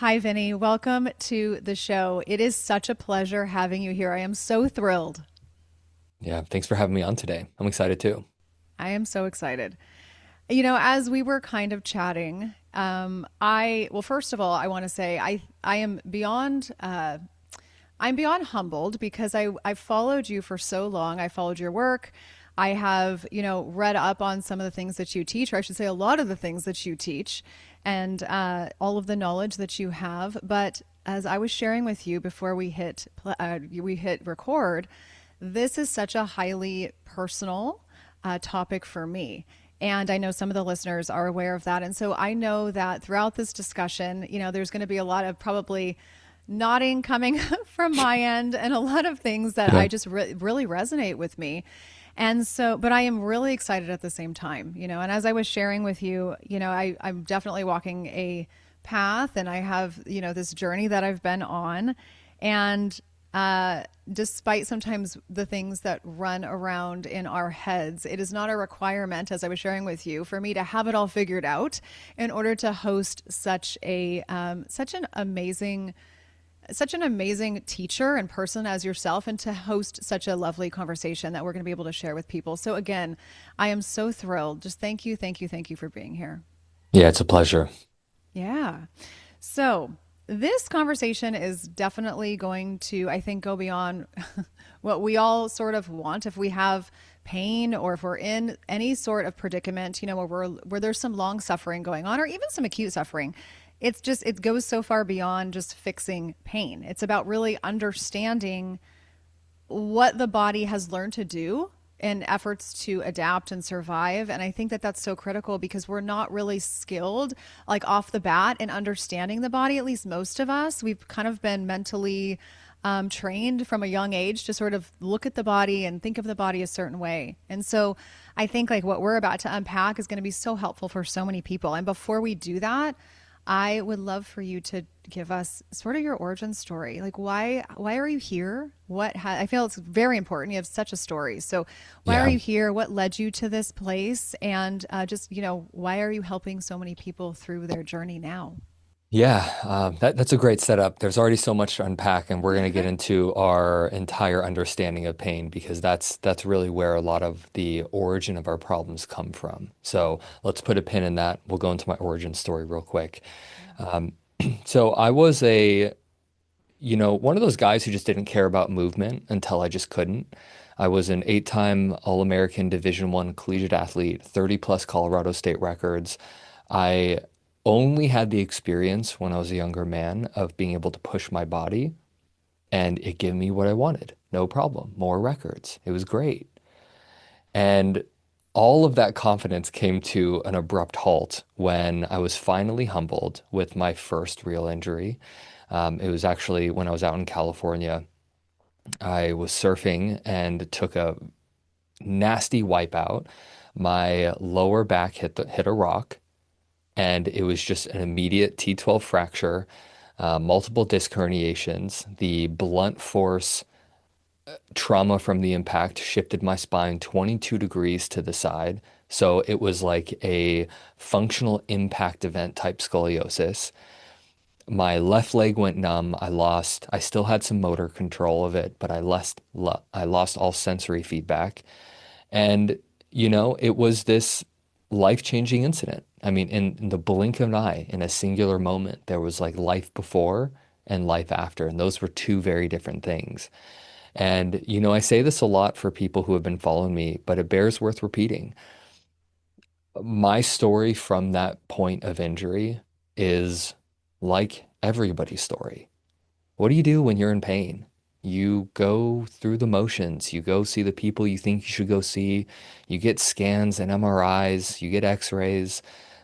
Hi, Vinny. Welcome to the show. It is such a pleasure having you here. I am so thrilled. Yeah, thanks for having me on today. I'm excited too. I am so excited. As we were kind of chatting, well, first of all, I want to say I am I'm beyond humbled because I followed you for so long. I followed your work. I have, read up on some of the things that you teach, or I should say a lot of the things that you teach and all of the knowledge that you have. But as I was sharing with you before we hit record, this is such a highly personal topic for me. And I know some of the listeners are aware of that. And so I know that throughout this discussion, there's going to be a lot of probably nodding coming from my end and a lot of things that Yeah. I just really resonate with me. And so, but I am really excited at the same time, and as I was sharing with you, I'm definitely walking a path and I have, this journey that I've been on. And despite sometimes the things that run around in our heads, it is not a requirement, as I was sharing with you, for me to have it all figured out in order to host such an amazing teacher and person as yourself, and to host such a lovely conversation that we're going to be able to share with people. So again, I am so thrilled. Just thank you, thank you, thank you for being here. Yeah, it's a pleasure. Yeah. So this conversation is definitely going to, I think, go beyond what we all sort of want. If we have pain or if we're in any sort of predicament, where there's some long suffering going on or even some acute suffering, it goes so far beyond just fixing pain. It's about really understanding what the body has learned to do in efforts to adapt and survive. And I think that that's so critical because we're not really skilled, like off the bat, in understanding the body. At least most of us, we've kind of been mentally trained from a young age to sort of look at the body and think of the body a certain way. And so I think like what we're about to unpack is going to be so helpful for so many people. And before we do that, I would love for you to give us sort of your origin story. Like why are you here? I feel it's very important. You have such a story. So why are Yeah. you here? What led you to this place? And just, why are you helping so many people through their journey now? Yeah, that's a great setup. There's already so much to unpack, and we're going to get into our entire understanding of pain because that's really where a lot of the origin of our problems come from. So let's put a pin in that. We'll go into my origin story real quick. Yeah. Um, so I was one of those guys who just didn't care about movement until I just couldn't. I was an eight-time All-American Division I collegiate athlete, 30 plus Colorado state records. I only had the experience when I was a younger man of being able to push my body and it gave me what I wanted. No problem. More records. It was great. And all of that confidence came to an abrupt halt when I was finally humbled with my first real injury. It was actually when I was out in California. I was surfing and took a nasty wipeout. My lower back hit a rock, and it was just an immediate T12 fracture, multiple disc herniations. The blunt force trauma from the impact shifted my spine 22 degrees to the side. So it was like a functional impact event type scoliosis. My left leg went numb. I still had some motor control of it, but I lost all sensory feedback. And, it was this life-changing incident. I mean, in the blink of an eye, in a singular moment, there was like life before and life after. And those were two very different things. And, I say this a lot for people who have been following me, but it bears worth repeating. My story from that point of injury is like everybody's story. What do you do when you're in pain? You go through the motions. You go see the people you think you should go see. You get scans and MRIs. You get X-rays.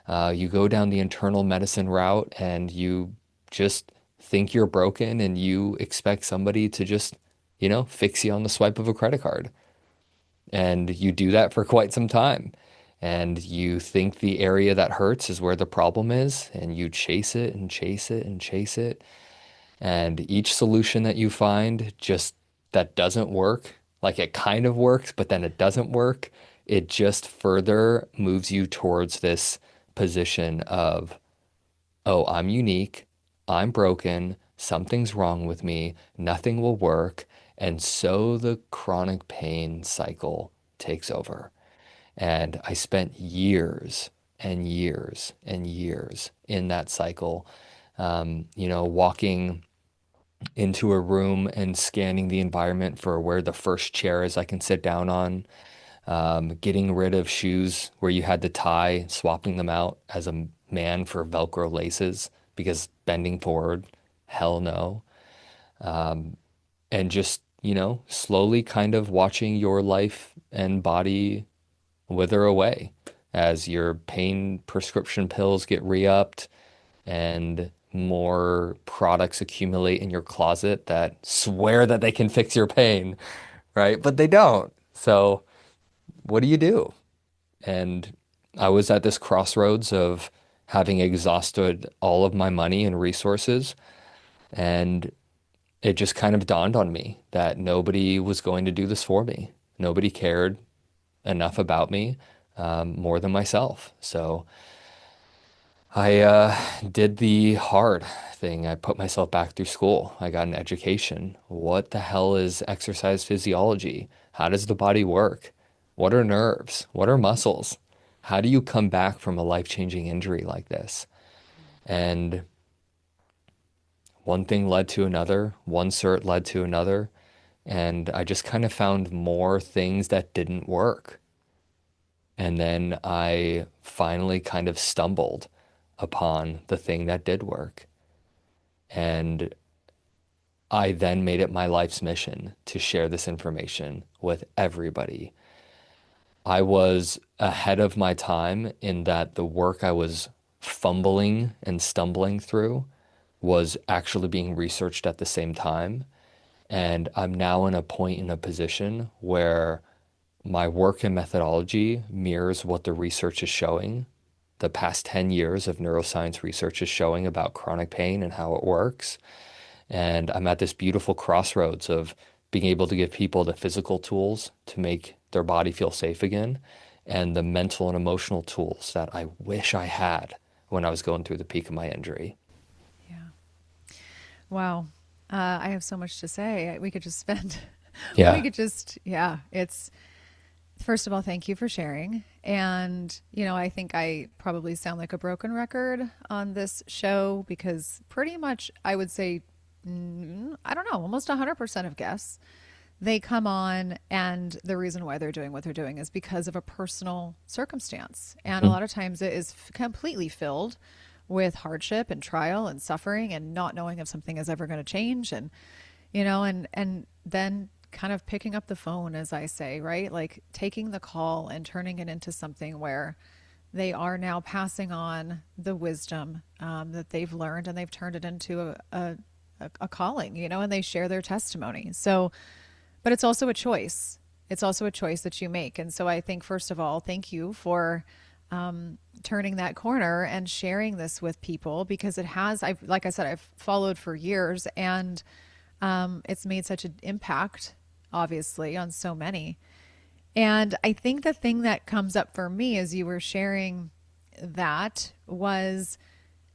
You go down the internal medicine route and you just think you're broken and you expect somebody to just, fix you on the swipe of a credit card. And you do that for quite some time. And you think the area that hurts is where the problem is, and you chase it and chase it and chase it. And each solution that you find just that doesn't work, like it kind of works, but then it doesn't work, it just further moves you towards this position of, oh, I'm unique. I'm broken, something's wrong with me, nothing will work. And so the chronic pain cycle takes over. And I spent years and years and years in that cycle, walking into a room and scanning the environment for where the first chair is I can sit down on, getting rid of shoes where you had to tie, swapping them out as a man for Velcro laces because bending forward, hell no. And just, slowly kind of watching your life and body wither away as your pain prescription pills get re-upped and more products accumulate in your closet that swear that they can fix your pain, right? But they don't. So what do you do? And I was at this crossroads of having exhausted all of my money and resources, and it just kind of dawned on me that nobody was going to do this for me. Nobody cared enough about me, more than myself. So I did the hard thing. I put myself back through school. I got an education. What the hell is exercise physiology? How does the body work? What are nerves? What are muscles? How do you come back from a life-changing injury like this? And one thing led to another, one cert led to another, and I just kind of found more things that didn't work. And then I finally kind of stumbled upon the thing that did work. And I then made it my life's mission to share this information with everybody. I was ahead of my time in that the work I was fumbling and stumbling through was actually being researched at the same time. And I'm now in a point in a position where my work and methodology mirrors what the research is showing. The past 10 years of neuroscience research is showing about chronic pain and how it works. And I'm at this beautiful crossroads of being able to give people the physical tools to make their body feel safe again and the mental and emotional tools that I wish I had when I was going through the peak of my injury. Yeah. Wow. I have so much to say. We could just spend, we Yeah. could just, yeah, it's, first of all, thank you for sharing. And, I think I probably sound like a broken record on this show because pretty much I would say, I don't know, almost 100% of guests, they come on and the reason why they're doing what they're doing is because of a personal circumstance. And a Mhm. lot of times it is completely filled with hardship and trial and suffering and not knowing if something is ever going to change and then kind of picking up the phone, as I say, right? Like taking the call and turning it into something where they are now passing on the wisdom that they've learned and they've turned it into a calling, and they share their testimony. So, but it's also a choice. It's also a choice that you make. And so I think, first of all, thank you for turning that corner and sharing this with people because like I said, I've followed for years and it's made such an impact, obviously, on so many. And I think the thing that comes up for me as you were sharing that was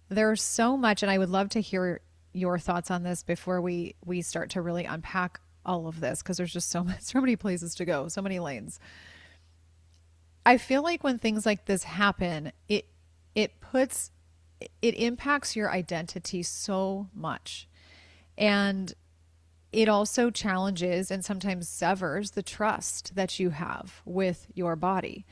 there's so much, and I would love to hear your thoughts on this before we start to really unpack all of this because there's just so many places to go, so many lanes. I feel like when things like this happen, it puts it impacts your identity so much. And it also challenges and sometimes severs the trust that you have with your body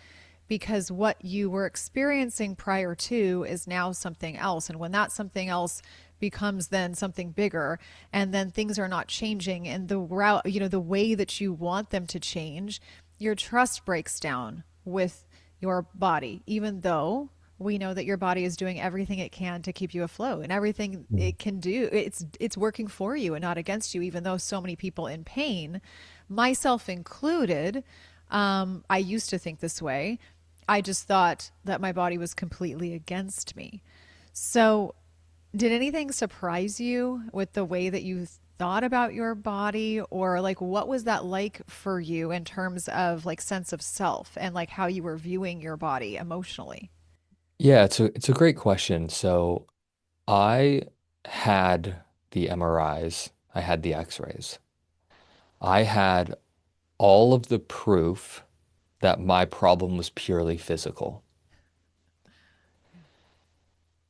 because what you were experiencing prior to is now something else. And when that something else becomes then something bigger and then things are not changing in the route, the way that you want them to change, your trust breaks down with your body, even though we know that your body is doing everything it can to keep you afloat and everything Mm. it can do it's working for you and not against you, even though so many people in pain, myself included, I used to think this way. I just thought that my body was completely against me. So did anything surprise you with the way that you thought about your body, or like what was that like for you in terms of like sense of self and like how you were viewing your body emotionally? Yeah, it's a great question. So I had the MRIs, I had the X-rays. I had all of the proof that my problem was purely physical.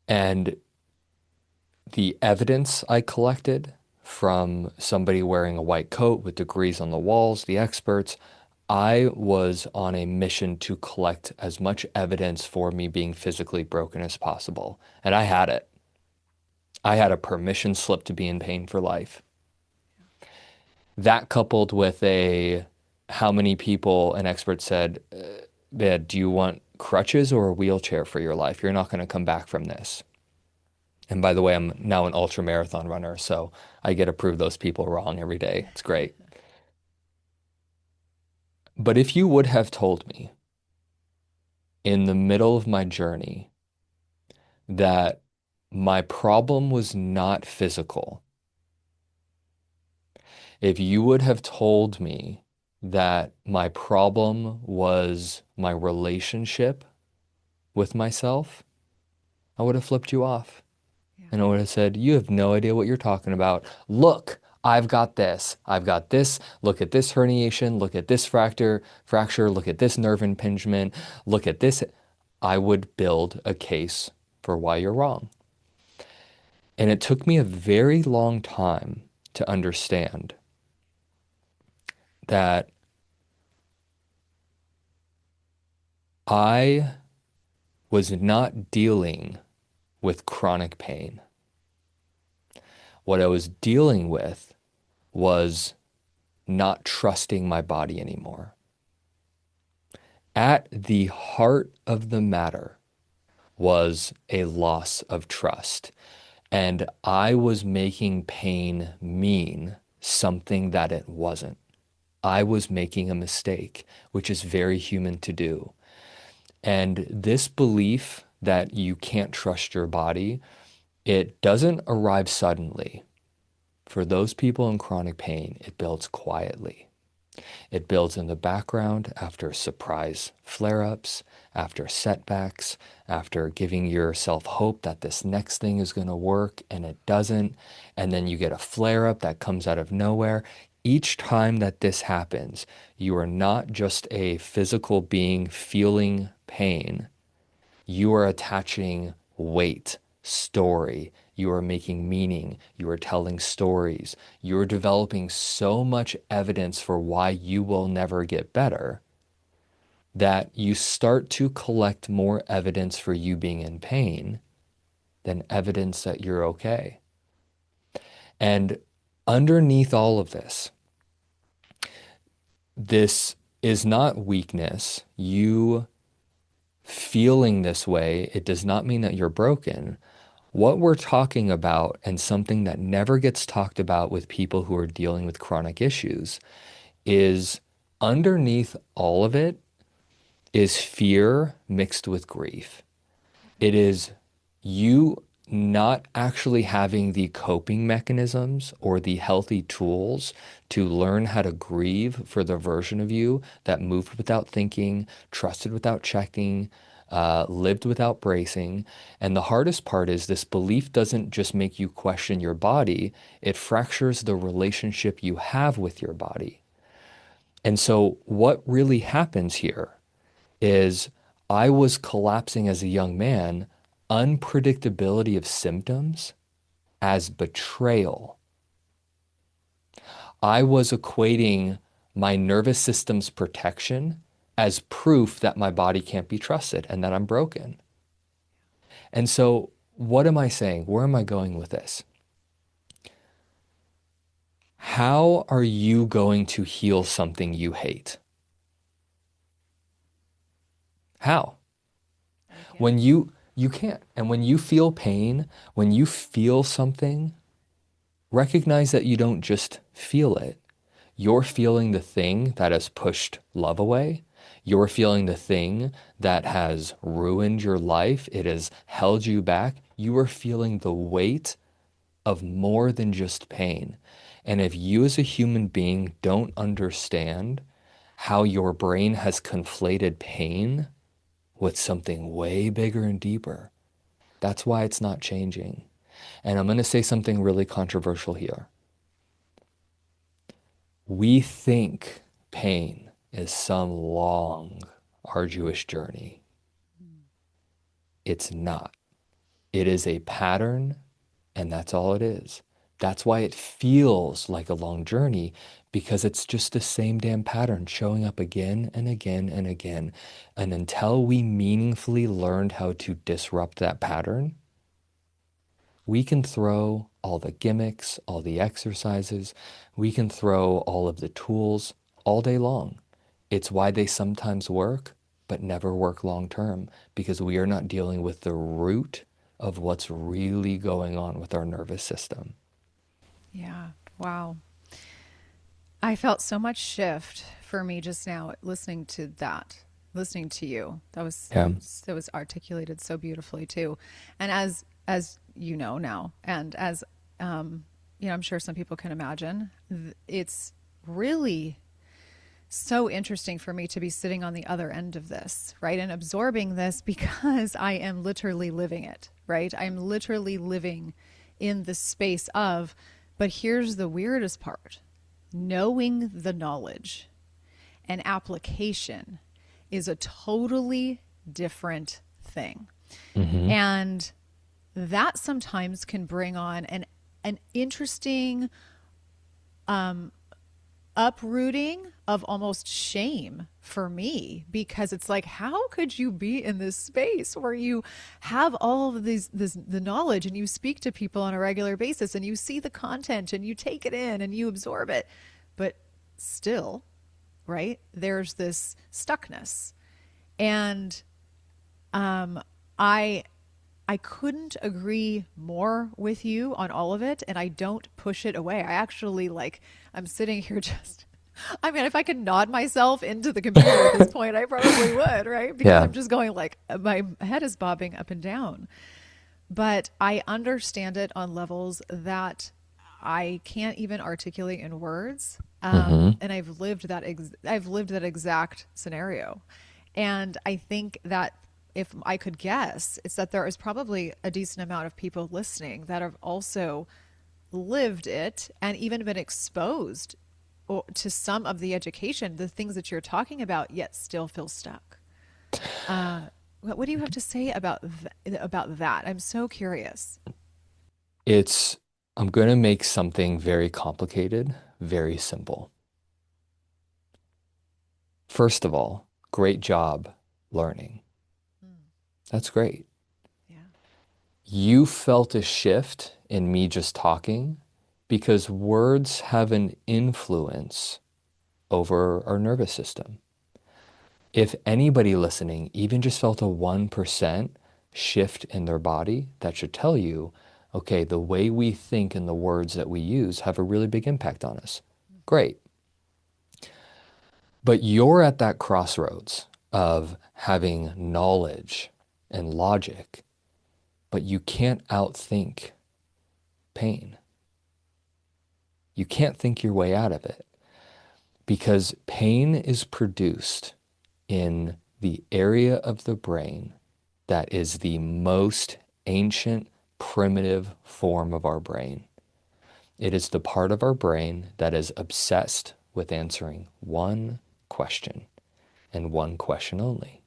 And the evidence I collected from somebody wearing a white coat with degrees on the walls, the experts, I was on a mission to collect as much evidence for me being physically broken as possible. And I had it. I had a permission slip to be in pain for life. That coupled with a how many people an expert said, do you want crutches or a wheelchair for your life? You're not going to come back from this. And by the way, I'm now an ultra marathon runner, so I get to prove those people wrong every day. It's great. But if you would have told me in the middle of my journey that my problem was not physical, if you would have told me that my problem was my relationship with myself, I would have flipped you off. Yeah. And I would have said, you have no idea what you're talking about. Look, I've got this. I've got this. Look at this herniation. Look at this fracture. Look at this nerve impingement. Look at this. I would build a case for why you're wrong. And it took me a very long time to understand that I was not dealing with chronic pain. What I was dealing with was not trusting my body anymore. At the heart of the matter was a loss of trust. And I was making pain mean something that it wasn't. I was making a mistake, which is very human to do. And this belief that you can't trust your body, it doesn't arrive suddenly. For those people in chronic pain, it builds quietly. It builds in the background after surprise flare-ups, after setbacks, after giving yourself hope that this next thing is going to work and it doesn't. And then you get a flare-up that comes out of nowhere. Each time that this happens, you are not just a physical being feeling pain. You are attaching weight, story. You are making meaning. You are telling stories. You are developing so much evidence for why you will never get better that you start to collect more evidence for you being in pain than evidence that you're okay. And underneath all of this, this is not weakness. You feeling this way, it does not mean that you're broken. What we're talking about, and something that never gets talked about with people who are dealing with chronic issues, is underneath all of it is fear mixed with grief. It is you not actually having the coping mechanisms or the healthy tools to learn how to grieve for the version of you that moved without thinking, trusted without checking, lived without bracing. And the hardest part is this belief doesn't just make you question your body, it fractures the relationship you have with your body. And so what really happens here is I was collapsing as a young man, unpredictability of symptoms as betrayal. I was equating my nervous system's protection as proof that my body can't be trusted and that I'm broken. And so, what am I saying? Where am I going with this? How are you going to heal something you hate? How? You can't. When you can't. And when you feel pain, when you feel something, recognize that you don't just feel it. You're feeling the thing that has pushed love away. You're feeling the thing that has ruined your life. It has held you back. You are feeling the weight of more than just pain. And if you as a human being don't understand how your brain has conflated pain with something way bigger and deeper, that's why it's not changing. And I'm going to say something really controversial here. We think pain is some long, arduous journey. It's not. It is a pattern, and that's all it is. That's why it feels like a long journey, because it's just the same damn pattern showing up again and again and again. And until we meaningfully learned how to disrupt that pattern, we can throw all the gimmicks, all the exercises, we can throw all of the tools all day long. It's why they sometimes work, but never work long term, because we are not dealing with the root of what's really going on with our nervous system. Yeah. Wow. I felt so much shift for me just now listening to that, listening to you. Yeah. That was articulated so beautifully too. And as you know now, and as I'm sure some people can imagine, it's really so interesting for me to be sitting on the other end of this, right? And absorbing this because I am literally living it, right? I'm literally living in the space of, but here's the weirdest part, knowing the knowledge and application is a totally different thing. Hmm. And that sometimes can bring on an interesting uprooting of almost shame for me, because it's like, how could you be in this space where you have all of the knowledge and you speak to people on a regular basis and you see the content and you take it in and you absorb it, but still, right, there's this stuckness. And I I couldn't agree more with you on all of it, and I don't push it away. I actually like, I'm sitting here just, I mean, if I could nod myself into the computer at this point, I probably would, right? Because Yeah. I'm just going like, my head is bobbing up and down. But I understand it on levels that I can't even articulate in words. Hmm. And I've lived that exact scenario. And I think that if I could guess, it's that there is probably a decent amount of people listening that have also lived it and even been exposed to some of the education, the things that you're talking about, yet still feel stuck. What do you have to say about that? I'm so curious. It's, I'm going to make something very complicated, very simple. First of all, great job learning. Mm, That's great. yeah. You felt a shift in me just talking because words have an influence over our nervous system. If anybody listening even just felt a 1% shift in their body, that should tell you, okay, the way we think and the words that we use have a really big impact on us. Great. But you're at that crossroads of having knowledge and logic, but you can't outthink pain. You can't think your way out of it because pain is produced in the area of the brain that is the most ancient, primitive form of our brain. It is the part of our brain that is obsessed with answering one question and one question only.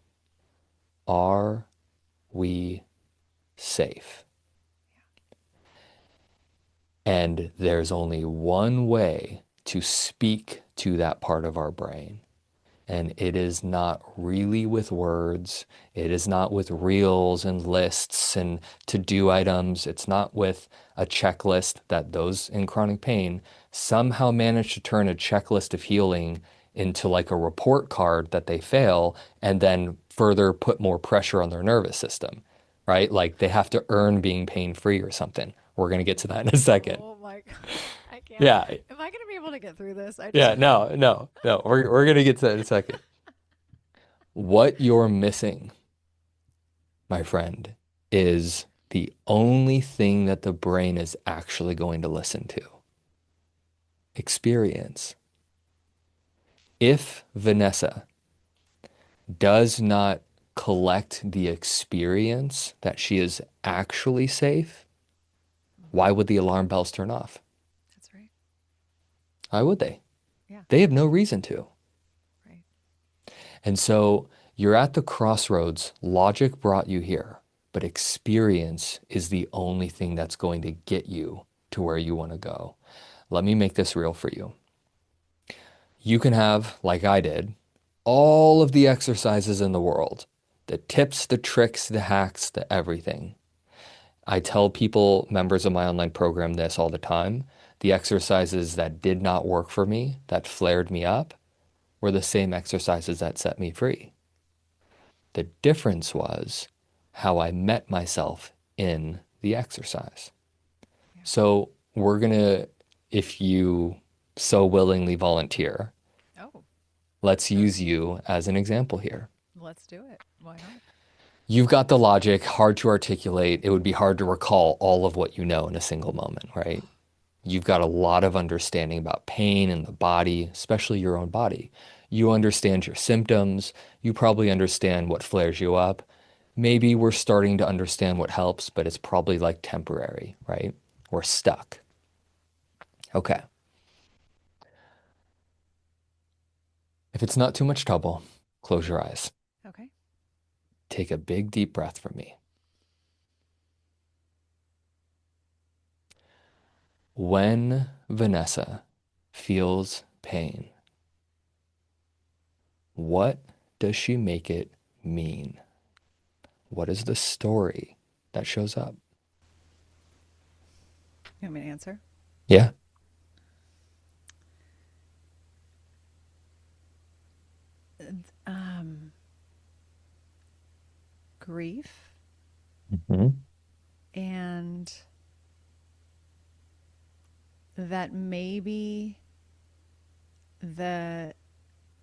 Are we safe? And there's only one way to speak to that part of our brain. And it is not really with words. It is not with reels and lists and to-do items. It's not with a checklist that those in chronic pain somehow manage to turn a checklist of healing into like a report card that they fail and then further put more pressure on their nervous system, right? Like they have to earn being pain-free or something. We're going to get to that in a second. Oh my God. I can't. Yeah. Am I going to be able to get through this? I just, Yeah. No, no, no. We're going to get to that in a second. What you're missing, my friend, is the only thing that the brain is actually going to listen to. Experience. If Vanessa does not collect the experience that she is actually safe, Why would the alarm bells turn off? That's right. Why would they? Yeah. They have no reason to. Right. And so you're at the crossroads. Logic brought you here, but experience is the only thing that's going to get you to where you want to go. Let me make this real for you. You can have, like I did, all of the exercises in the world, the tips, the tricks, the hacks, the everything. I tell people, members of my online program, this all the time. The exercises that did not work for me, that flared me up, were the same exercises that set me free. The difference was how I met myself in the exercise. Yeah. So we're going to, if you so willingly volunteer, Oh, let's sure. use you as an example here. Let's do it. Why not? You've got the logic, hard to articulate. It would be hard to recall all of what you know in a single moment, right? You've got a lot of understanding about pain in the body, especially your own body. You understand your symptoms. You probably understand what flares you up. Maybe we're starting to understand what helps, but it's probably like temporary, right? We're stuck. Okay. If it's not too much trouble, close your eyes. Okay. Take a big, deep breath from me. When Vanessa feels pain, what does she make it mean? What is the story that shows up? You want me to answer? Yeah. Um, Grief Hmm. and that the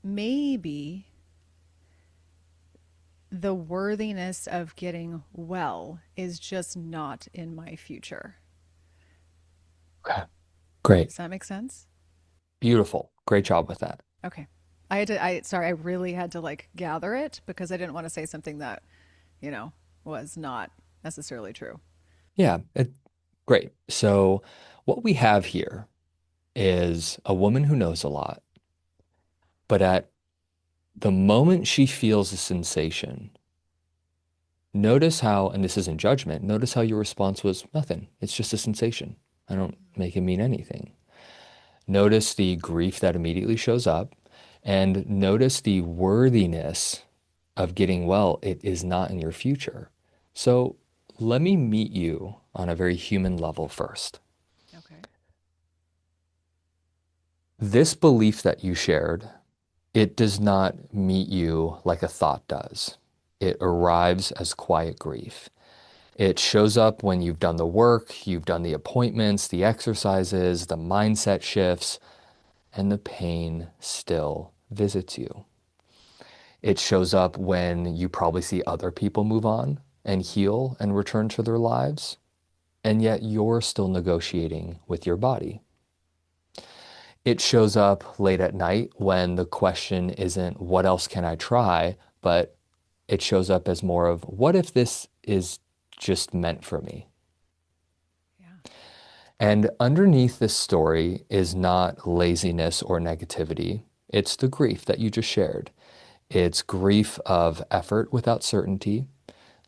maybe the worthiness of getting well is just not in my future. Okay. Great. Does that make sense? Beautiful. Great job with that. Okay. I really had to like gather it because I didn't want to say something that, you know, was not necessarily true. Yeah. Great. So, what we have here is a woman who knows a lot, but at the moment she feels a sensation, notice how, and this isn't judgment, notice how your response was nothing. It's just a sensation. I don't make it mean anything. Notice the grief that immediately shows up and notice the worthiness of getting well. It is not in your future. So let me meet you on a very human level first. Okay. This belief that you shared, it does not meet you like a thought does. It arrives as quiet grief. It shows up when you've done the work, you've done the appointments, the exercises, the mindset shifts, and the pain still visits you. It shows up when you probably see other people move on and heal and return to their lives, and yet you're still negotiating with your body. It shows up late at night when the question isn't, what else can I try? But it shows up as more of, what if this is just meant for me? Yeah. And underneath this story is not laziness or negativity. It's the grief that you just shared. It's grief of effort without certainty,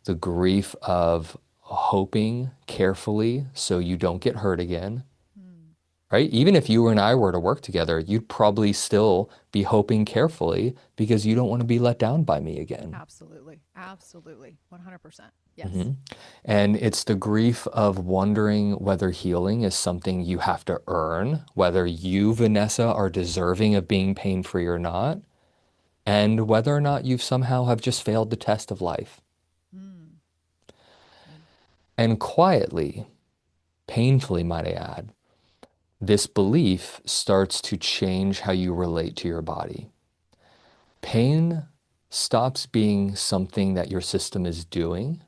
the grief of hoping carefully so you don't get hurt again, Hmm. right? Even if you and I were to work together, you'd probably still be hoping carefully because you don't want to be let down by me again. Absolutely. Absolutely. 100%. Yes. Mhm. And it's the grief of wondering whether healing is something you have to earn, whether you, Vanessa, are deserving of being pain-free or not, and whether or not you somehow have just failed the test of life. Hmm. Good. And quietly, painfully, might I add, this belief starts to change how you relate to your body. Pain stops being something that your system is doing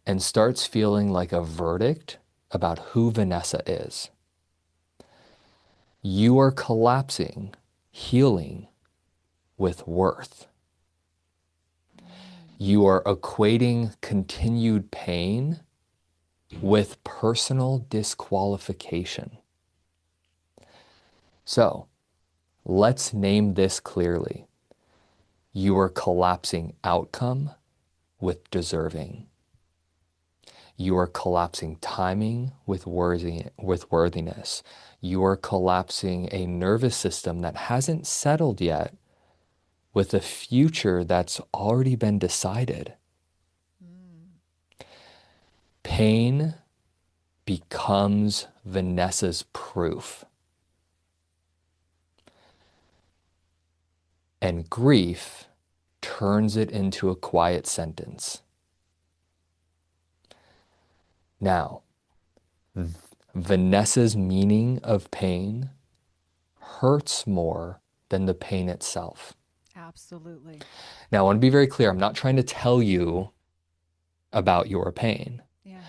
and starts feeling like a verdict about who Vanessa is. You are collapsing, healing with worth. Mm. You are equating continued pain with personal disqualification. So let's name this clearly. You are collapsing outcome with deserving. You are collapsing timing with worthiness. You are collapsing a nervous system that hasn't settled yet with a future that's already been decided. Mm. Pain becomes Vanessa's proof, and grief turns it into a quiet sentence. Now, Vanessa's meaning of pain hurts more than the pain itself. Absolutely. Now, I want to be very clear. I'm not trying to tell you about your pain. Yeah.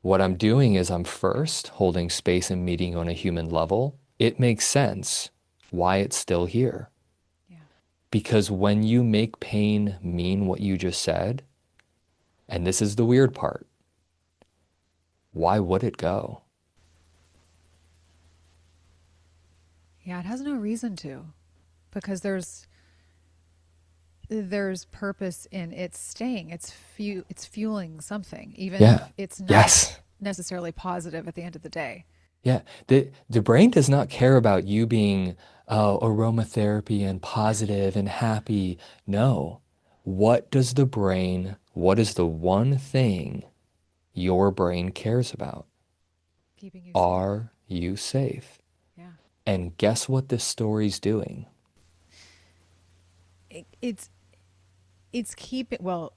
What I'm doing is I'm first holding space and meeting on a human level. It makes sense why it's still here. Yeah. Because when you make pain mean what you just said, and this is the weird part, why would it go? Yeah, it has no reason to, because there's purpose in its staying. It's fueling something, even Yeah. if it's not Yes. necessarily positive at the end of the day. Yeah. The brain does not care about you being aromatherapy and positive and happy. No. What is the one thing your brain cares about? Keeping you safe. Are you safe? Yeah. And guess what this story's doing? It, it's it's keeping, well,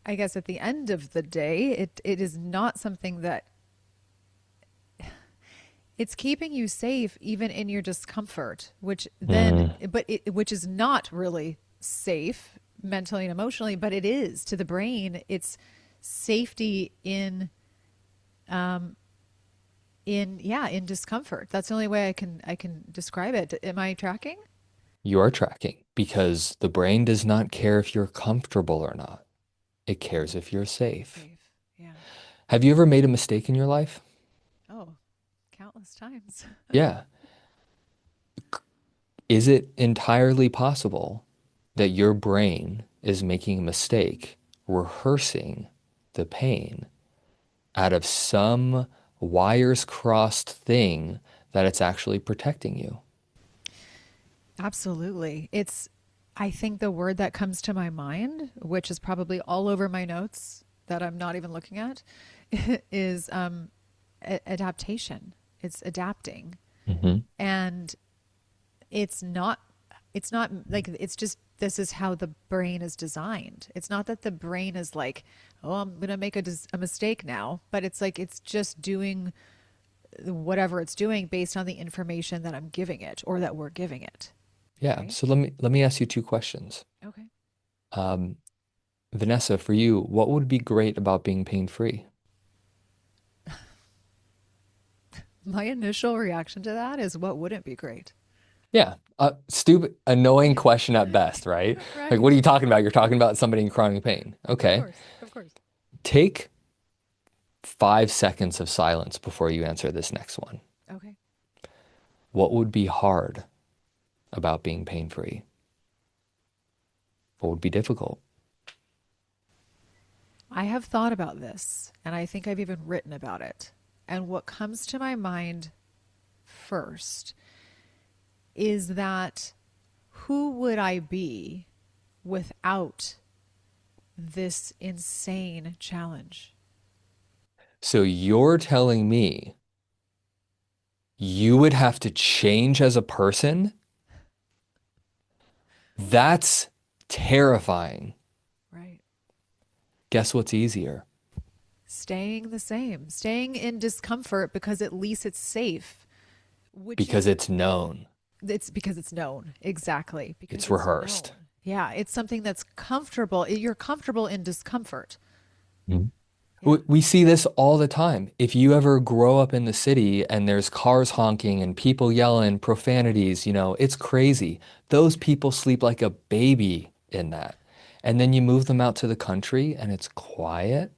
I guess at the end of the day, it is not something that it's keeping you safe even in your discomfort, which then, Mm, which is not really safe mentally and emotionally, but it is to the brain. It's safety in discomfort. That's the only way I can describe it. Am I tracking? you are tracking because the brain does not care if you're comfortable or not. It cares if you're safe. Safe. Yeah. Have you ever made a mistake in your life? Oh, countless times. Yeah. Is it entirely possible that your brain is making a mistake, rehearsing the pain out of some wires crossed thing that it's actually protecting you? Absolutely. I think the word that comes to my mind, which is probably all over my notes that I'm not even looking at, is adaptation. It's adapting. Hmm. And it's not, it's not like, it's just, this is how the brain is designed. It's not that the brain is like, oh, I'm going to make a mistake now, but it's like, it's just doing whatever it's doing based on the information that I'm giving it or that we're giving it. Yeah. Right. So let me ask you two questions. Okay. Um, Vanessa, for you, what would be great about being pain-free? My initial reaction to that is what wouldn't be great? Yeah. Stupid, annoying question at best, right? Like, what are Right. you talking about? You're talking about somebody in chronic pain. Of Okay. course. Of course. Take 5 seconds of silence before you answer this next one. Okay. What would be hard about being pain-free? What would be difficult? I have thought about this and I think I've even written about it. And what comes to my mind first is that who would I be without this insane challenge? So you're telling me you would have to change as a person? That's terrifying. Right. Guess what's easier? Staying the same, staying in discomfort because at least it's safe, which Because is, it's known, it's because it's known. Exactly. Because it's it's rehearsed. known. Yeah. It's something that's comfortable. You're comfortable in discomfort. Mhm. Yeah. We see this all the time. If you ever grow up in the city and there's cars honking and people yelling profanities, it's crazy. Those people sleep like a baby in that. And then you move them out to the country and it's quiet.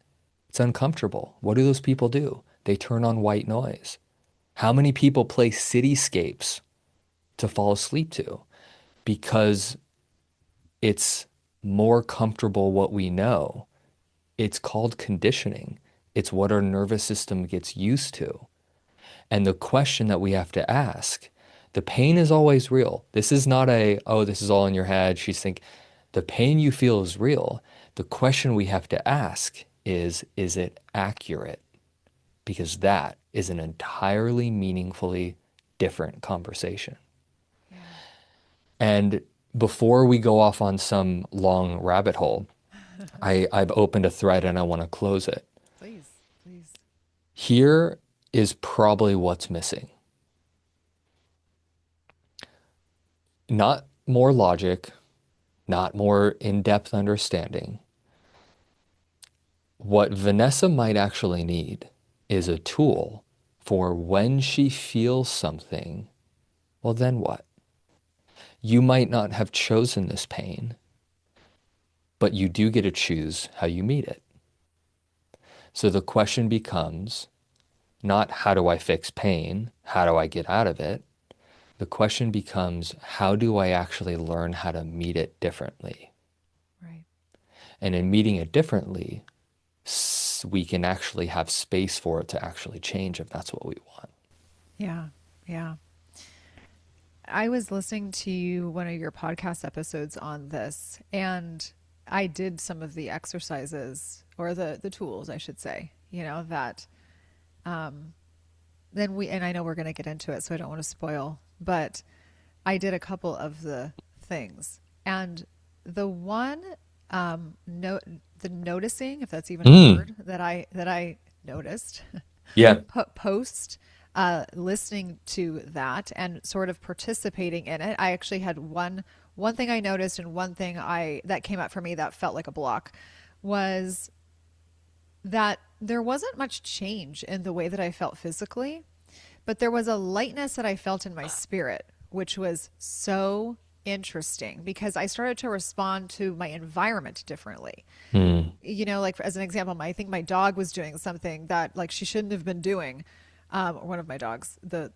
It's uncomfortable. What do those people do? They turn on white noise. How many people play cityscapes to fall asleep to? Because it's more comfortable what we know. It's called conditioning. It's what our nervous system gets used to. And the question that we have to ask, the pain is always real. This is not a, oh, this is all in your head. She's thinking, the pain you feel is real. The question we have to ask is it accurate? Because that is an entirely meaningfully different conversation. Yeah. And before we go off on some long rabbit hole, I've opened a thread and I want to close it. Please, please. Here is probably what's missing. Not more logic, not more in-depth understanding. What Vanessa might actually need is a tool for when she feels something, well, then what? You might not have chosen this pain, but you do get to choose how you meet it. So the question becomes not how do I fix pain? How do I get out of it? The question becomes how do I actually learn how to meet it differently? Right. And in meeting it differently, we can actually have space for it to actually change if that's what we want. Yeah. Yeah. I was listening to one of your podcast episodes on this, and I did some of the exercises or the tools, I should say, that then and I know we're going to get into it, so I don't want to spoil, but I did a couple of the things. And the one, no, the noticing, if that's even a Mm, word, that I noticed yeah. post listening to that and sort of participating in it. I actually had one thing I noticed, and one thing I that came up for me that felt like a block was that there wasn't much change in the way that I felt physically, but there was a lightness that I felt in my spirit, which was so interesting because I started to respond to my environment differently. Mm, Like as an example, I think my dog was doing something that like she shouldn't have been doing. One of my dogs, the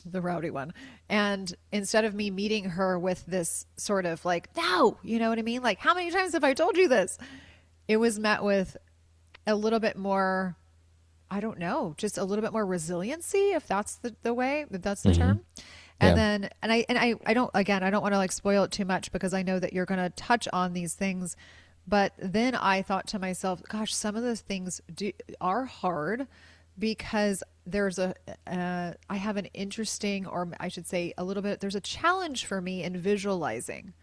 the rowdy one, and instead of me meeting her with this sort of like, no, you know what I mean? Like, how many times have I told you this? It was met with a little bit more, I don't know, just a little bit more resiliency, if that's the way, if that's the hmm term. And Yeah. then, I don't, again, I don't want to like spoil it too much because I know that you're going to touch on these things. But then I thought to myself, gosh, some of those things are hard because I have an interesting, or I should say a little bit, there's a challenge for me in visualizing.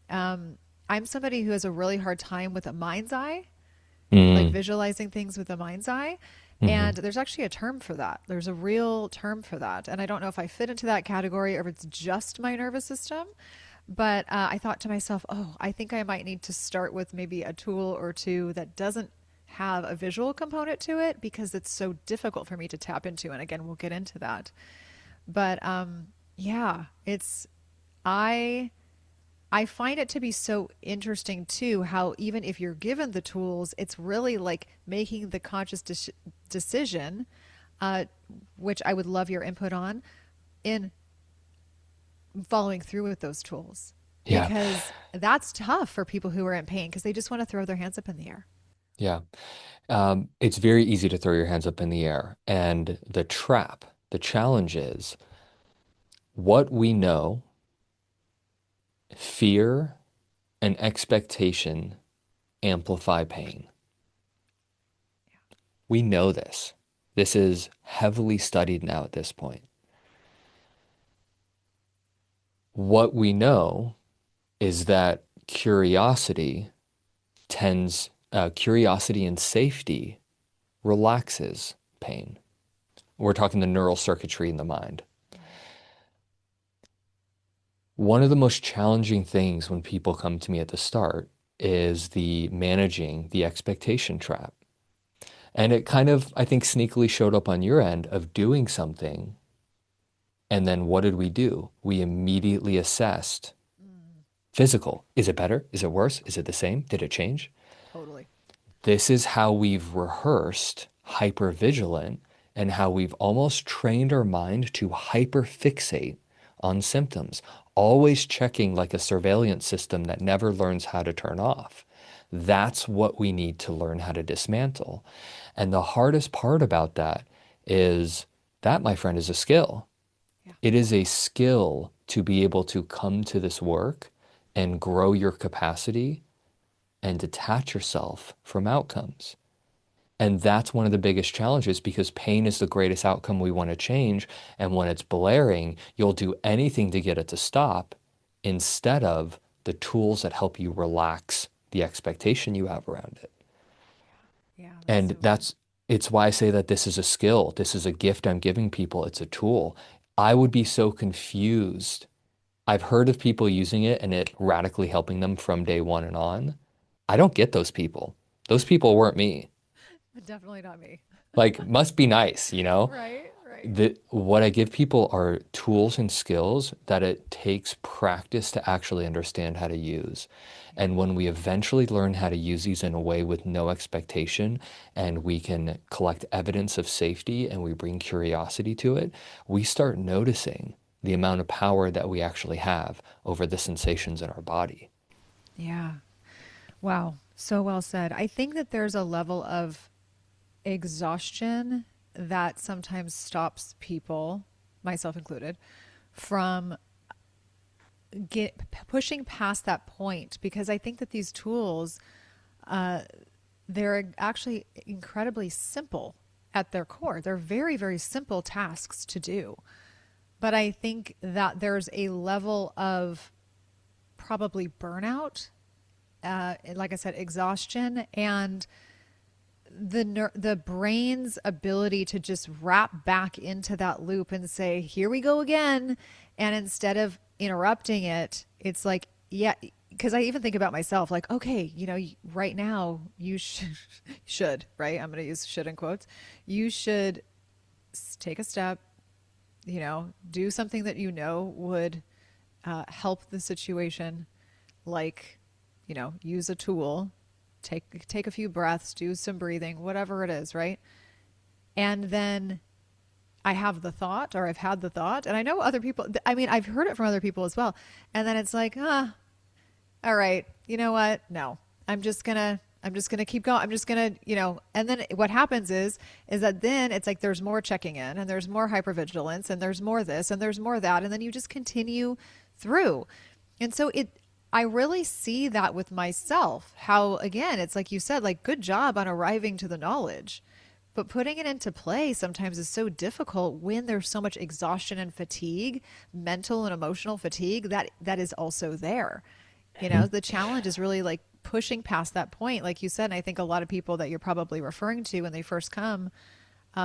I'm somebody who has a really hard time with a mind's eye, like Mm, visualizing things with the mind's eye. hmm And there's actually a term for that. There's a real term for that. And I don't know if I fit into that category or if it's just my nervous system. But I thought to myself, oh, I think I might need to start with maybe a tool or two that doesn't have a visual component to it because it's so difficult for me to tap into. And again, we'll get into that. But yeah, I I find it to be so interesting too how even if you're given the tools, it's really like making the conscious decision, uh, which I would love your input on, in following through with those tools. Yeah. Because that's tough for people who are in pain because they just want to throw their hands up in the air. Yeah. It's very easy to throw your hands up in the air. And the trap, the challenge is what we know, fear and expectation amplify pain. We know this. This is heavily studied now at this point. What we know is that curiosity and safety relaxes pain. We're talking the neural circuitry in the mind. One of the most challenging things when people come to me at the start is the managing the expectation trap. And it kind of, I think, sneakily showed up on your end of doing something. And then what did we do? We immediately assessed Mm, physical. Is it better? Is it worse? Is it the same? Did it change? totally. This is how we've rehearsed hypervigilant and how we've almost trained our mind to hyperfixate on symptoms, always checking like a surveillance system that never learns how to turn off. That's what we need to learn how to dismantle. And the hardest part about that is that, my friend, is a skill. Yeah. It is a skill to be able to come to this work and grow your capacity and detach yourself from outcomes. And that's one of the biggest challenges because pain is the greatest outcome we want to change. And when it's blaring, you'll do anything to get it to stop instead of the tools that help you relax the expectation you have around it. Yeah, that's And so good. it's why I say that this is a skill. This is a gift I'm giving people. It's a tool. I would be so confused. I've heard of people using it and it radically helping them from day one and on. I don't get those people. Those people weren't me. Definitely not me. Like, must be nice, you know? Right, right. What I give people are tools and skills that it takes practice to actually understand how to use. Yeah. And when we eventually learn how to use these in a way with no expectation, and we can collect evidence of safety and we bring curiosity to it, we start noticing the amount of power that we actually have over the sensations in our body. Yeah. Wow. So well said. I think that there's a level of exhaustion that sometimes stops people, myself included, from pushing past that point because I think that these tools, uh, they're actually incredibly simple at their core. They're very, very simple tasks to do. But I think that there's a level of probably burnout, like I said, exhaustion, and the brain's ability to just wrap back into that loop and say, "Here we go again," and instead of interrupting it, it's like, yeah. Because I even think about myself, like, okay, right now you should, right? I'm going to use should in quotes. You should take a step, do something that would help the situation, like, use a tool, take a few breaths, do some breathing, whatever it is, right? And then I have the thought, or I've had the thought, and I know other people. I mean, I've heard it from other people as well. And then it's like, all right, you know what? No, I'm just gonna keep going. I'm just gonna, and then what happens is that then it's like there's more checking in and there's more hypervigilance and there's more this and there's more that. And then you just continue through. And so I really see that with myself, how again, it's like you said, like good job on arriving to the knowledge. But putting it into play sometimes is so difficult when there's so much exhaustion and fatigue, mental and emotional fatigue that is also there. The challenge is really like pushing past that point, like you said. And I think a lot of people that you're probably referring to when they first come,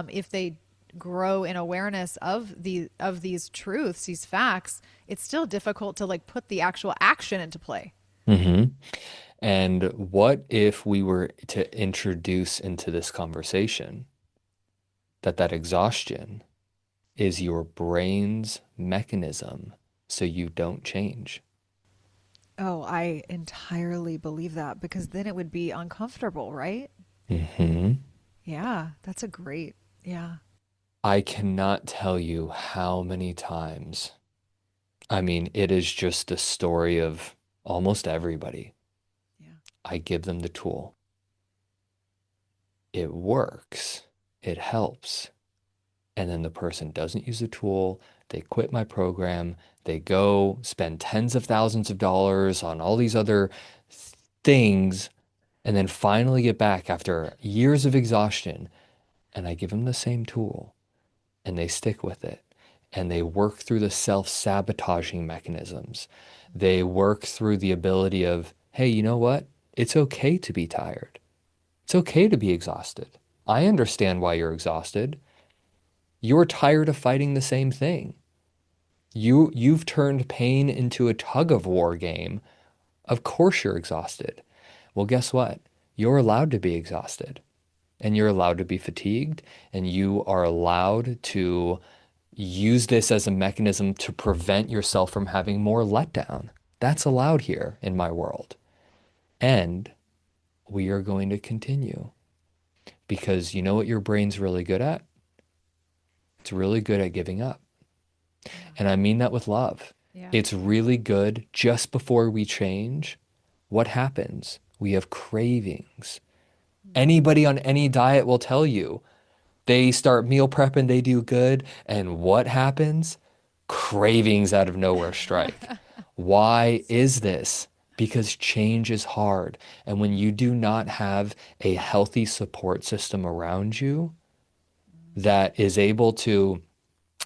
if they grow in awareness of these truths, these facts, it's still difficult to like put the actual action into play. Hmm. And what if we were to introduce into this conversation that exhaustion is your brain's mechanism so you don't change? Oh, I entirely believe that because then it would be uncomfortable, right? Hmm. Yeah, that's a great, yeah, I cannot tell you how many times. I mean, it is just the story of almost everybody. yeah. I give them the tool. It works. It helps. And then the person doesn't use the tool. They quit my program. They go spend tens of thousands of dollars on all these other things and then finally get back after years of exhaustion. And I give them the same tool and they stick with it. And they work through the self-sabotaging mechanisms. They work through the ability of, hey, you know what? It's okay to be tired. It's okay to be exhausted. I understand why you're exhausted. You're tired of fighting the same thing. You've turned pain into a tug of war game. Of course you're exhausted. Well, guess what? You're allowed to be exhausted and you're allowed to be fatigued and you are allowed to use this as a mechanism to prevent yourself from having more letdown. That's allowed here in my world. And we are going to continue because you know what your brain's really good at? It's really good at giving up. Yeah. And I mean that with love. Yeah. It's really good just before we change. What happens? We have cravings. Anybody on any diet will tell you they start meal prep and they do good. And what happens? Cravings out of nowhere strike. Why So is true. this? Because change is hard. And when you do not have a healthy support system around you that is able to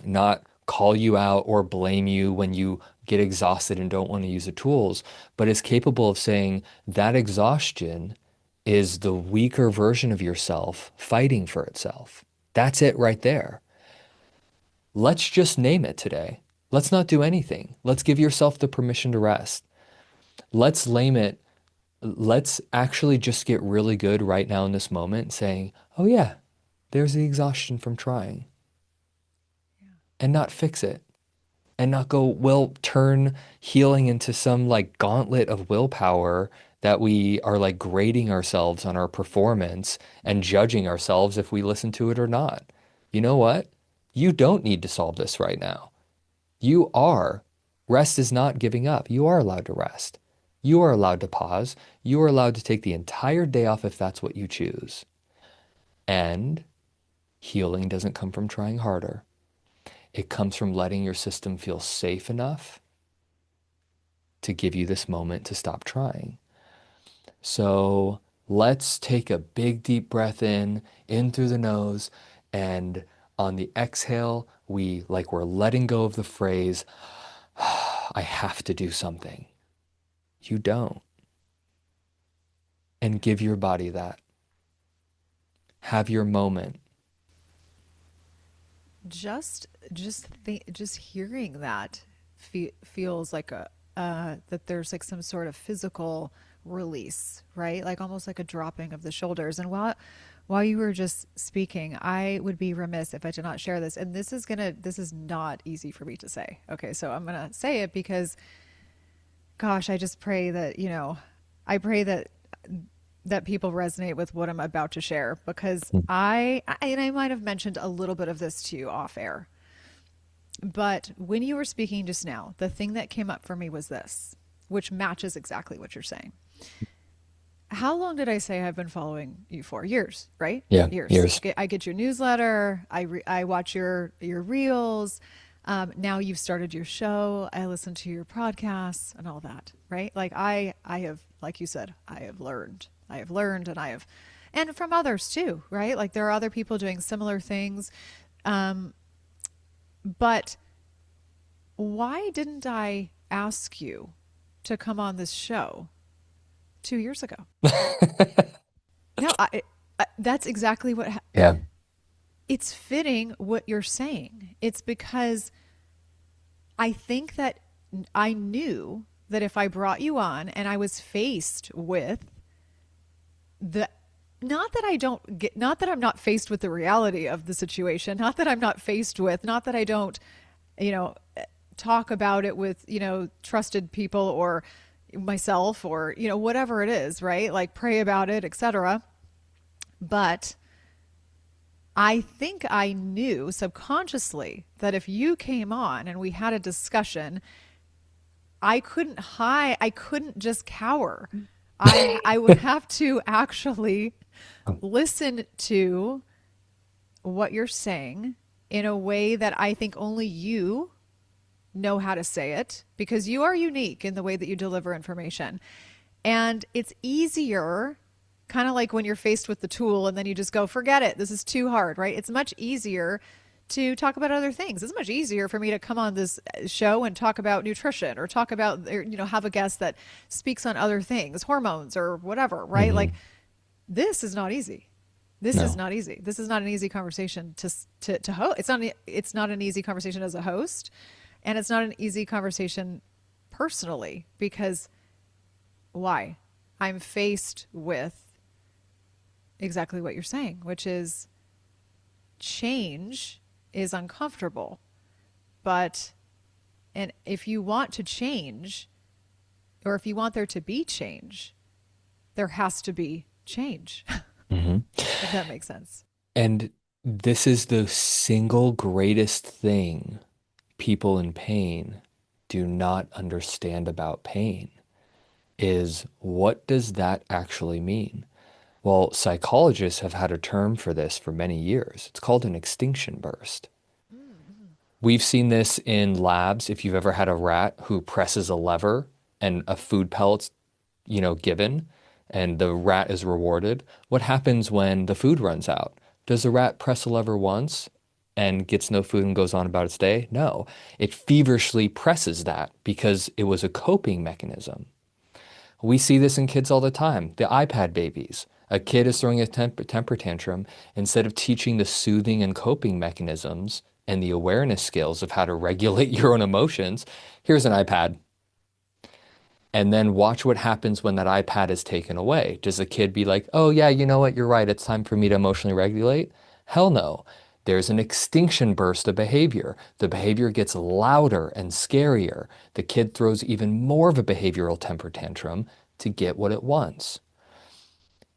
not call you out or blame you when you get exhausted and don't want to use the tools, but is capable of saying that exhaustion is the weaker version of yourself fighting for itself. That's it right there. Let's just name it today. Let's not do anything. Let's give yourself the permission to rest. Let's lame it. Let's actually just get really good right now in this moment saying, oh yeah, there's the exhaustion from trying Yeah. and not fix it. And not go, well, turn healing into some like gauntlet of willpower that we are like grading ourselves on our performance and judging ourselves if we listen to it or not. You know what? You don't need to solve this right now. You are. Rest is not giving up. You are allowed to rest. You are allowed to pause. You are allowed to take the entire day off if that's what you choose. And healing doesn't come from trying harder. It comes from letting your system feel safe enough to give you this moment to stop trying. So let's take a big deep breath in through the nose, and on the exhale, we're letting go of the phrase, I have to do something. You don't. And give your body that. Have your moment. Just hearing that feels like a that there's like some sort of physical release, right? Like almost like a dropping of the shoulders. And while you were just speaking, I would be remiss if I did not share this. And this is not easy for me to say. Okay, so I'm gonna say it because gosh, I just pray that, I pray that people resonate with what I'm about to share because and I might have mentioned a little bit of this to you off air. But when you were speaking just now, the thing that came up for me was this, which matches exactly what you're saying. How long did I say I've been following you for? Years, right? Yeah, Years. yours. I get your newsletter. I watch your reels. Now you've started your show. I listen to your podcasts and all that, right? Like I have, like you said, I have learned. I have learned, and from others too, right? Like there are other people doing similar things. But why didn't I ask you to come on this show 2 years ago? No, that's exactly Yeah. it's fitting what you're saying. It's because I think that I knew that if I brought you on and I was faced with the not that I don't get not that I'm not faced with the reality of the situation, not that I'm not faced with, not that I don't, you know, talk about it with, trusted people or myself or, whatever it is, right? Like pray about it, etc. But I think I knew subconsciously that if you came on and we had a discussion, I couldn't hide, I couldn't just cower. I would have to actually listen to what you're saying in a way that I think only you know how to say it because you are unique in the way that you deliver information. And it's easier, kind of like when you're faced with the tool and then you just go, forget it. This is too hard, right? It's much easier to talk about other things. It's much easier for me to come on this show and talk about nutrition or talk about, have a guest that speaks on other things, hormones or whatever, right? Hmm. Like this is not easy. This is No. not easy. This is not an easy conversation to host. It's not an easy conversation as a host, and it's not an easy conversation personally because why? I'm faced with exactly what you're saying, which is change is uncomfortable. But and if you want to change or if you want there to be change, there has to be change, hmm if that makes sense. And this is the single greatest thing people in pain do not understand about pain is what does that actually mean? Well, psychologists have had a term for this for many years. It's called an extinction burst. Mm-hmm. We've seen this in labs. If you've ever had a rat who presses a lever and a food pellet's, given and the rat is rewarded, what happens when the food runs out? Does the rat press a lever once and gets no food and goes on about its day? No. It feverishly presses that because it was a coping mechanism. We see this in kids all the time. The iPad babies. A kid is throwing a temper tantrum. Instead of teaching the soothing and coping mechanisms and the awareness skills of how to regulate your own emotions, here's an iPad. And then watch what happens when that iPad is taken away. Does the kid be like, oh, yeah, you know what? You're right. It's time for me to emotionally regulate? Hell no. There's an extinction burst of behavior. The behavior gets louder and scarier. The kid throws even more of a behavioral temper tantrum to get what it wants.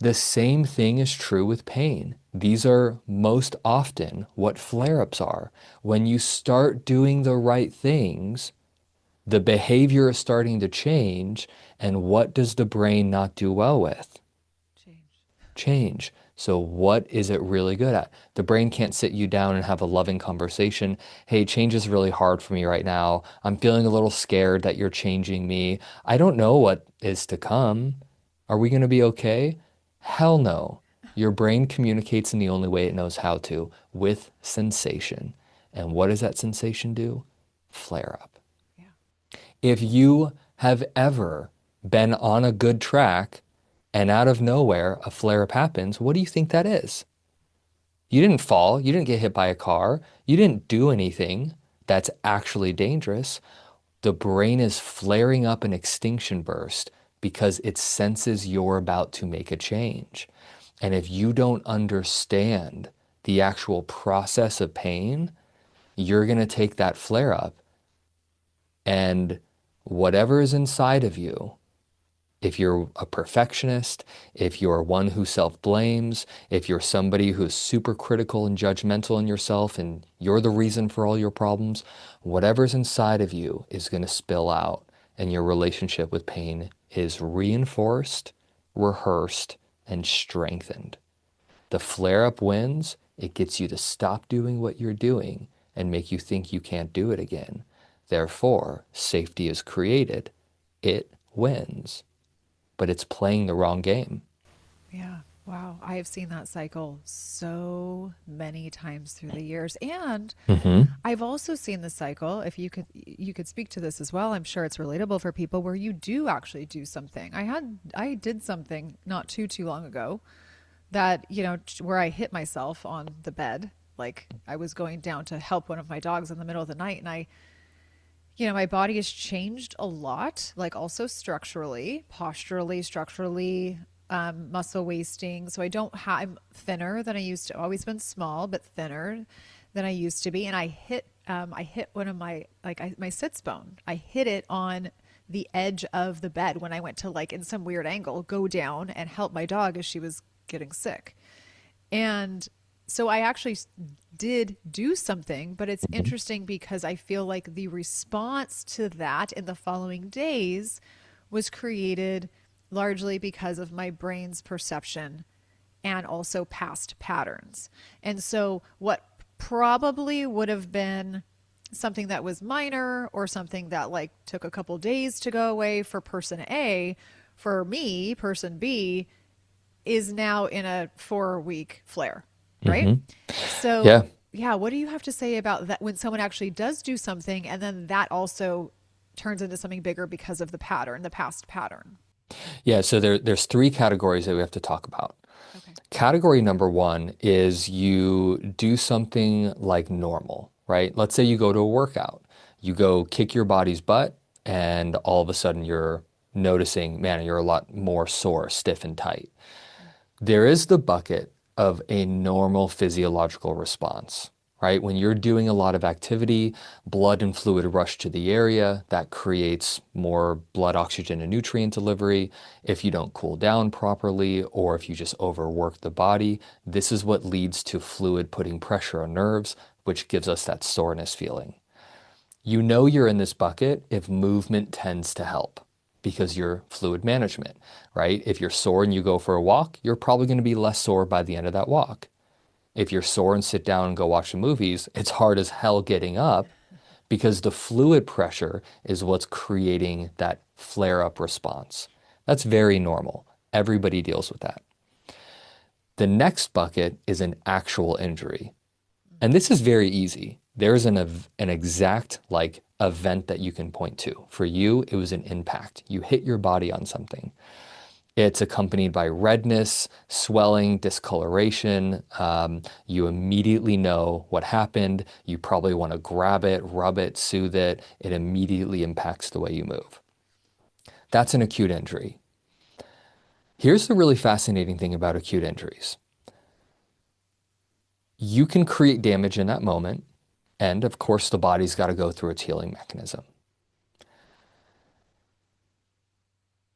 The same thing is true with pain. These are most often what flare-ups are. When you start doing the right things, the behavior is starting to change, and what does the brain not do well with? Change. Change. So what is it really good at? The brain can't sit you down and have a loving conversation. Hey, change is really hard for me right now. I'm feeling a little scared that you're changing me. I don't know what is to come. Are we going to be okay? Hell no. Your brain communicates in the only way it knows how to, with sensation. And what does that sensation do? Flare up. Yeah. If you have ever been on a good track and out of nowhere a flare up happens, what do you think that is? You didn't fall, you didn't get hit by a car, you didn't do anything that's actually dangerous. The brain is flaring up an extinction burst because it senses you're about to make a change. And if you don't understand the actual process of pain, you're going to take that flare up and whatever is inside of you, if you're a perfectionist, if you're one who self-blames, if you're somebody who's super critical and judgmental in yourself and you're the reason for all your problems, whatever's inside of you is going to spill out and your relationship with pain is reinforced, rehearsed, and strengthened. The flare-up wins, it gets you to stop doing what you're doing and make you think you can't do it again. Therefore, safety is created. It wins, but it's playing the wrong game. Yeah. Wow. I have seen that cycle so many times through the years. And hmm I've also seen the cycle, if you could speak to this as well. I'm sure it's relatable for people where you do actually do something. I did something not too long ago that, where I hit myself on the bed. Like I was going down to help one of my dogs in the middle of the night and my body has changed a lot, like also structurally, posturally, structurally, muscle wasting. So I don't have, I'm thinner than I used to, always been small, but thinner than I used to be. And I hit one of my sits bone. I hit it on the edge of the bed when I went to like in some weird angle, go down and help my dog as she was getting sick. And so I actually did do something, but it's interesting because I feel like the response to that in the following days was created largely because of my brain's perception and also past patterns. And so, what probably would have been something that was minor or something that like took a couple days to go away for person A, for me, person B, is now in a 4-week flare, right? hmm So, Yeah. yeah, what do you have to say about that when someone actually does do something and then that also turns into something bigger because of the pattern, the past pattern? Yeah. So there's three categories that we have to talk about. Okay. Category number one is you do something like normal, right? Let's say you go to a workout, you go kick your body's butt, and all of a sudden you're noticing, man, you're a lot more sore, stiff, and tight. There is the bucket of a normal physiological response, right? When you're doing a lot of activity, blood and fluid rush to the area. That creates more blood, oxygen, and nutrient delivery. If you don't cool down properly, or if you just overwork the body, this is what leads to fluid putting pressure on nerves, which gives us that soreness feeling. You know you're in this bucket if movement tends to help because you're fluid management, right? If you're sore and you go for a walk, you're probably going to be less sore by the end of that walk. If you're sore and sit down and go watch the movies, it's hard as hell getting up because the fluid pressure is what's creating that flare up response. That's very normal. Everybody deals with that. The next bucket is an actual injury. And this is very easy. There's an exact like event that you can point to. For you, it was an impact. You hit your body on something. It's accompanied by redness, swelling, discoloration. You immediately know what happened. You probably want to grab it, rub it, soothe it. It immediately impacts the way you move. That's an acute injury. Here's the really fascinating thing about acute injuries. You can create damage in that moment, and of course, the body's got to go through its healing mechanism.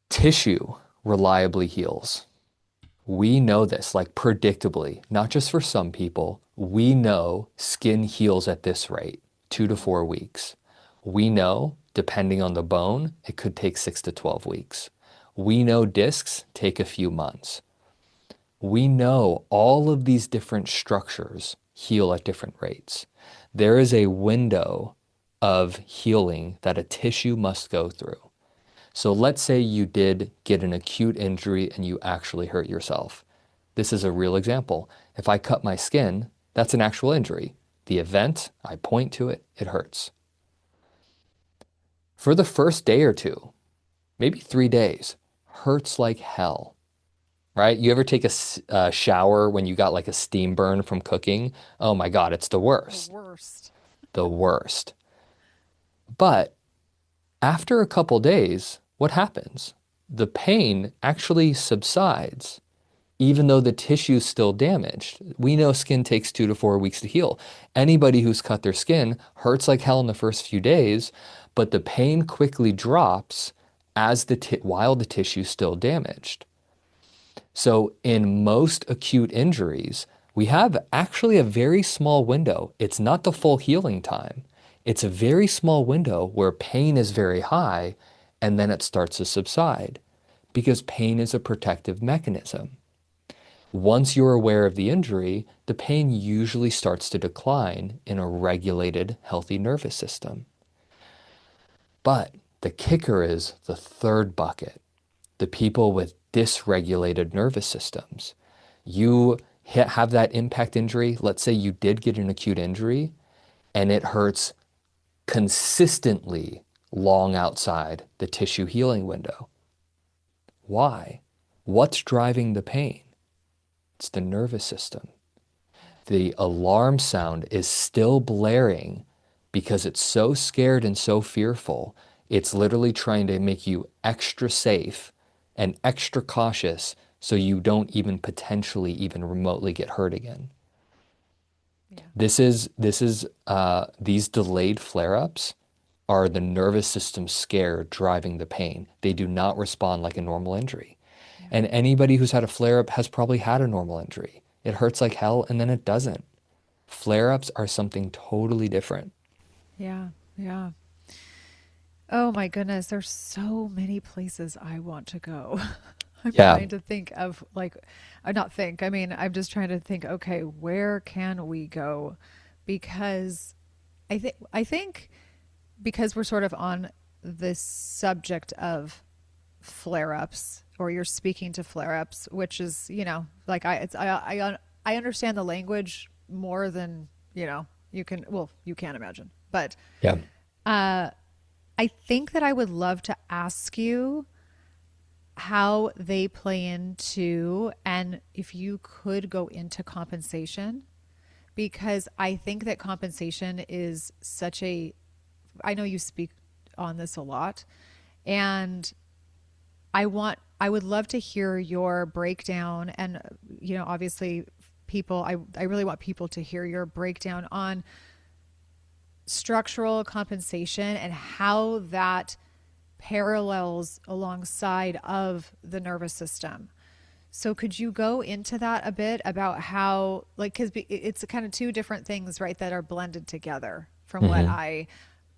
Tissue reliably heals. We know this, like predictably, not just for some people. We know skin heals at this rate, 2 to 4 weeks. We know, depending on the bone, it could take 6 to 12 weeks. We know discs take a few months. We know all of these different structures heal at different rates. There is a window of healing that a tissue must go through. So let's say you did get an acute injury and you actually hurt yourself. This is a real example. If I cut my skin, that's an actual injury. The event, I point to it, it hurts. For the first day or two, maybe 3 days, hurts like hell, right? You ever take a shower when you got like a steam burn from cooking? Oh my God, it's the The worst. worst. The worst. But after a couple days, what happens? The pain actually subsides, even though the tissue is still damaged. We know skin takes 2 to 4 weeks to heal. Anybody who's cut their skin hurts like hell in the first few days, but the pain quickly drops as while the tissue is still damaged. So in most acute injuries, we have actually a very small window. It's not the full healing time. It's a very small window where pain is very high and then it starts to subside because pain is a protective mechanism. Once you're aware of the injury, the pain usually starts to decline in a regulated, healthy nervous system. But the kicker is the third bucket, the people with dysregulated nervous systems. You have that impact injury. Let's say you did get an acute injury and it hurts consistently long outside the tissue healing window. Why? What's driving the pain? It's the nervous system. The alarm sound is still blaring because it's so scared and so fearful. It's literally trying to make you extra safe and extra cautious so you don't even potentially even remotely get hurt again. Yeah. These delayed flare-ups are the nervous system scare driving the pain. They do not respond like a normal injury. Yeah. And anybody who's had a flare-up has probably had a normal injury. It hurts like hell and then it doesn't. Flare-ups are something totally different. Yeah. Yeah. Oh my goodness, there's so many places I want to go. I'm Yeah, trying to think of like, not think, I mean, I'm just trying to think, okay, where can we go? Because I think because we're sort of on this subject of flare-ups, or you're speaking to flare-ups, which is, like I understand the language more than, you can't imagine. But yeah. uh I think that I would love to ask you how they play into, and if you could go into compensation, because I think that compensation is such a, I know you speak on this a lot, and I would love to hear your breakdown, and, obviously I really want people to hear your breakdown on structural compensation and how that parallels alongside of the nervous system. So could you go into that a bit about how, like, because it's kind of two different things, right, that are blended together from Hmm.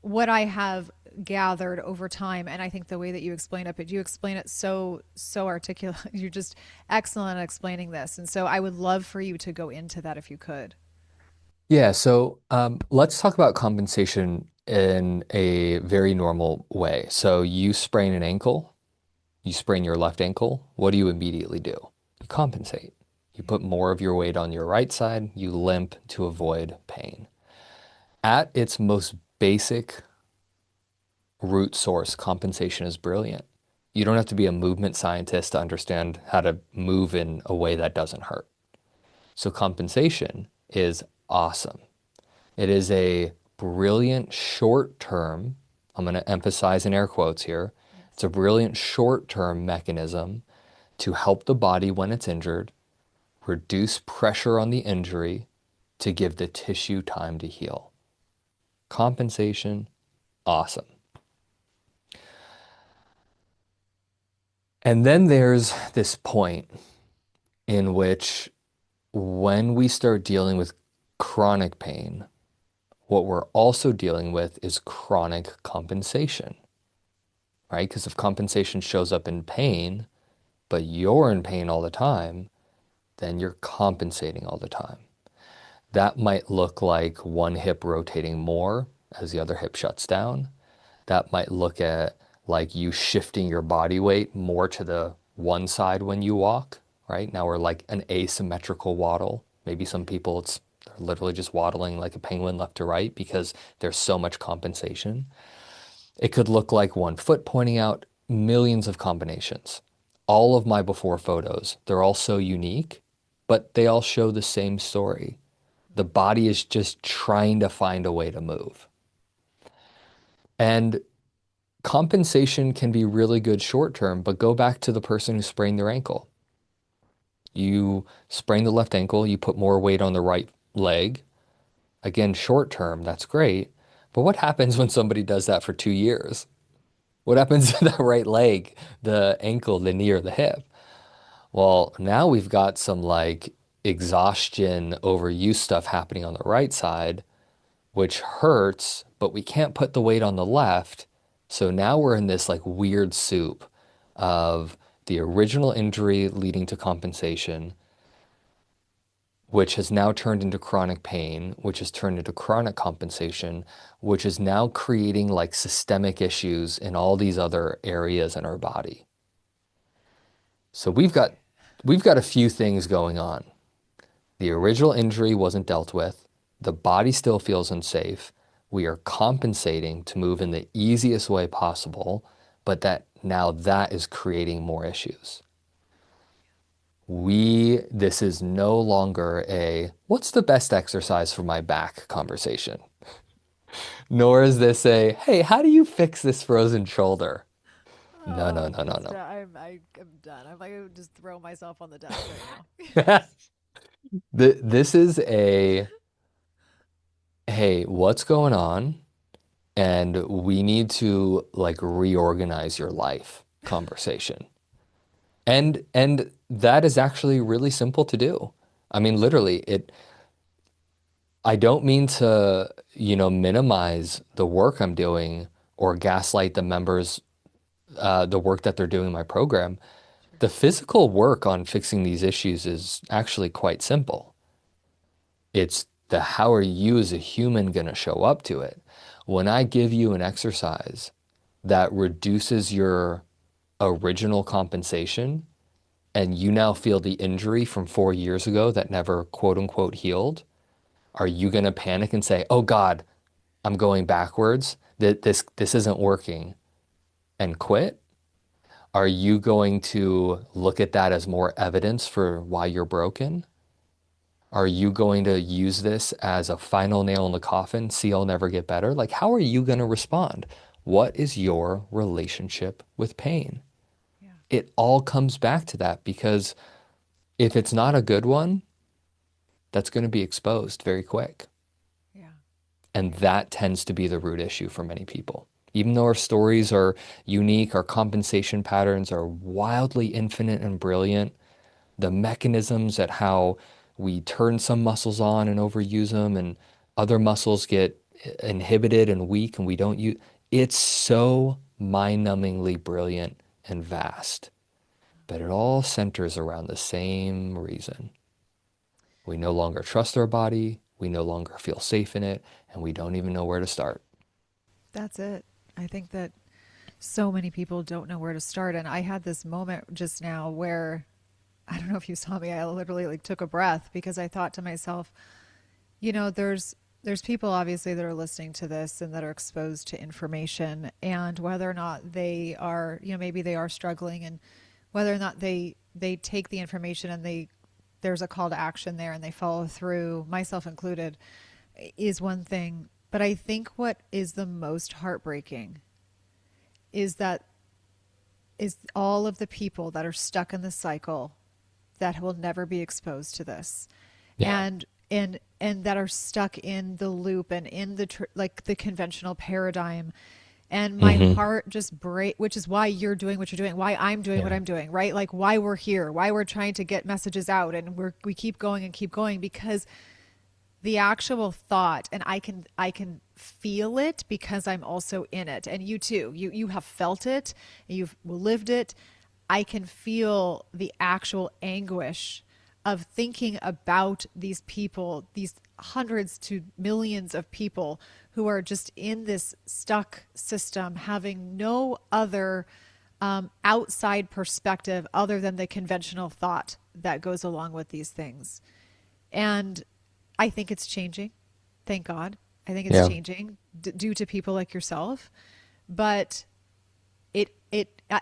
what I have gathered over time. And I think the way that you explain it, but you explain it so articulate. You're just excellent at explaining this. And so I would love for you to go into that if you could. Yeah, so let's talk about compensation in a very normal way. So you sprain an ankle, you sprain your left ankle, what do you immediately do? You compensate. You Yeah. put more of your weight on your right side, you limp to avoid pain. At its most basic root source, compensation is brilliant. You don't have to be a movement scientist to understand how to move in a way that doesn't hurt. So compensation is awesome. It is a brilliant short term, I'm going to emphasize in air quotes here. It's Yes. a brilliant short term mechanism to help the body when it's injured, reduce pressure on the injury to give the tissue time to heal. Compensation, awesome. And then there's this point in which when we start dealing with chronic pain, what we're also dealing with is chronic compensation, right? Because if compensation shows up in pain, but you're in pain all the time, then you're compensating all the time. That might look like one hip rotating more as the other hip shuts down. That might look at like you shifting your body weight more to the one side when you walk, right? Now we're like an asymmetrical waddle. Maybe some people it's they're literally just waddling like a penguin left to right because there's so much compensation. It could look like one foot pointing out, millions of combinations. All of my before photos, they're all so unique, but they all show the same story. The body is just trying to find a way to move. And compensation can be really good short term, but go back to the person who sprained their ankle. You sprain the left ankle, you put more weight on the right leg. Again, short term, that's great. But what happens when somebody does that for 2 years? What happens to that right leg, the ankle, the knee, or the hip? Well, now we've got some like exhaustion, overuse stuff happening on the right side, which hurts, but we can't put the weight on the left. So now we're in this like weird soup of the original injury leading to compensation, which has now turned into chronic pain, which has turned into chronic compensation, which is now creating like systemic issues in all these other areas in our body. So Okay. we've got a few things going on. The original injury wasn't dealt with. The body still feels unsafe. We are compensating to move in the easiest way possible, but that now that is creating more issues. This is no longer a what's the best exercise for my back conversation, nor is this a hey, how do you fix this frozen shoulder? No, Oh, no, I'm no, no, just no. I'm done. I'm like I would just throw myself on the desk right now. This is a hey, what's going on? And we need to like reorganize your life conversation. And that is actually really simple to do. I mean, literally, I don't mean to, minimize the work I'm doing or gaslight the members, the work that they're doing in my program. Sure. The physical work on fixing these issues is actually quite simple. It's the how are you as a human going to show up to it? When I give you an exercise that reduces your original compensation and you now feel the injury from 4 years ago that never quote unquote healed, are you going to panic and say, "Oh God, I'm going backwards. That this isn't working," and quit? Are you going to look at that as more evidence for why you're broken? Are you going to use this as a final nail in the coffin? See, I'll never get better. Like, how are you going to respond? What is your relationship with pain? Yeah. It all comes back to that because if it's not a good one, that's going to be exposed very quick. Yeah. And that tends to be the root issue for many people. Even though our stories are unique, our compensation patterns are wildly infinite and brilliant, the mechanisms at how we turn some muscles on and overuse them and other muscles get inhibited and weak and we don't use it's so mind-numbingly brilliant and vast. But it all centers around the same reason. We no longer trust our body, we no longer feel safe in it, and we don't even know where to start. That's it. I think that so many people don't know where to start. And I had this moment just now where I don't know if you saw me, I literally like took a breath because I thought to myself, there's people obviously that are listening to this and that are exposed to information, and whether or not they are, maybe they are struggling, and whether or not they take the information and there's a call to action there and they follow through, myself included, is one thing. But I think what is the most heartbreaking is that is all of the people that are stuck in the cycle that will never be exposed to this, Yeah. and that are stuck in the loop and in like the conventional paradigm. And my Hmm. heart just break, which is why you're doing what you're doing, why I'm doing what Yeah. I'm doing, right? Like why we're here, why we're trying to get messages out, and we keep going and keep going, because the actual thought, and I can feel it because I'm also in it, and you too, you have felt it, you've lived it. I can feel the actual anguish of thinking about these people, these hundreds to millions of people who are just in this stuck system, having no other outside perspective other than the conventional thought that goes along with these things. And I think it's changing. Thank God. I think it's Yeah. changing due to people like yourself. But it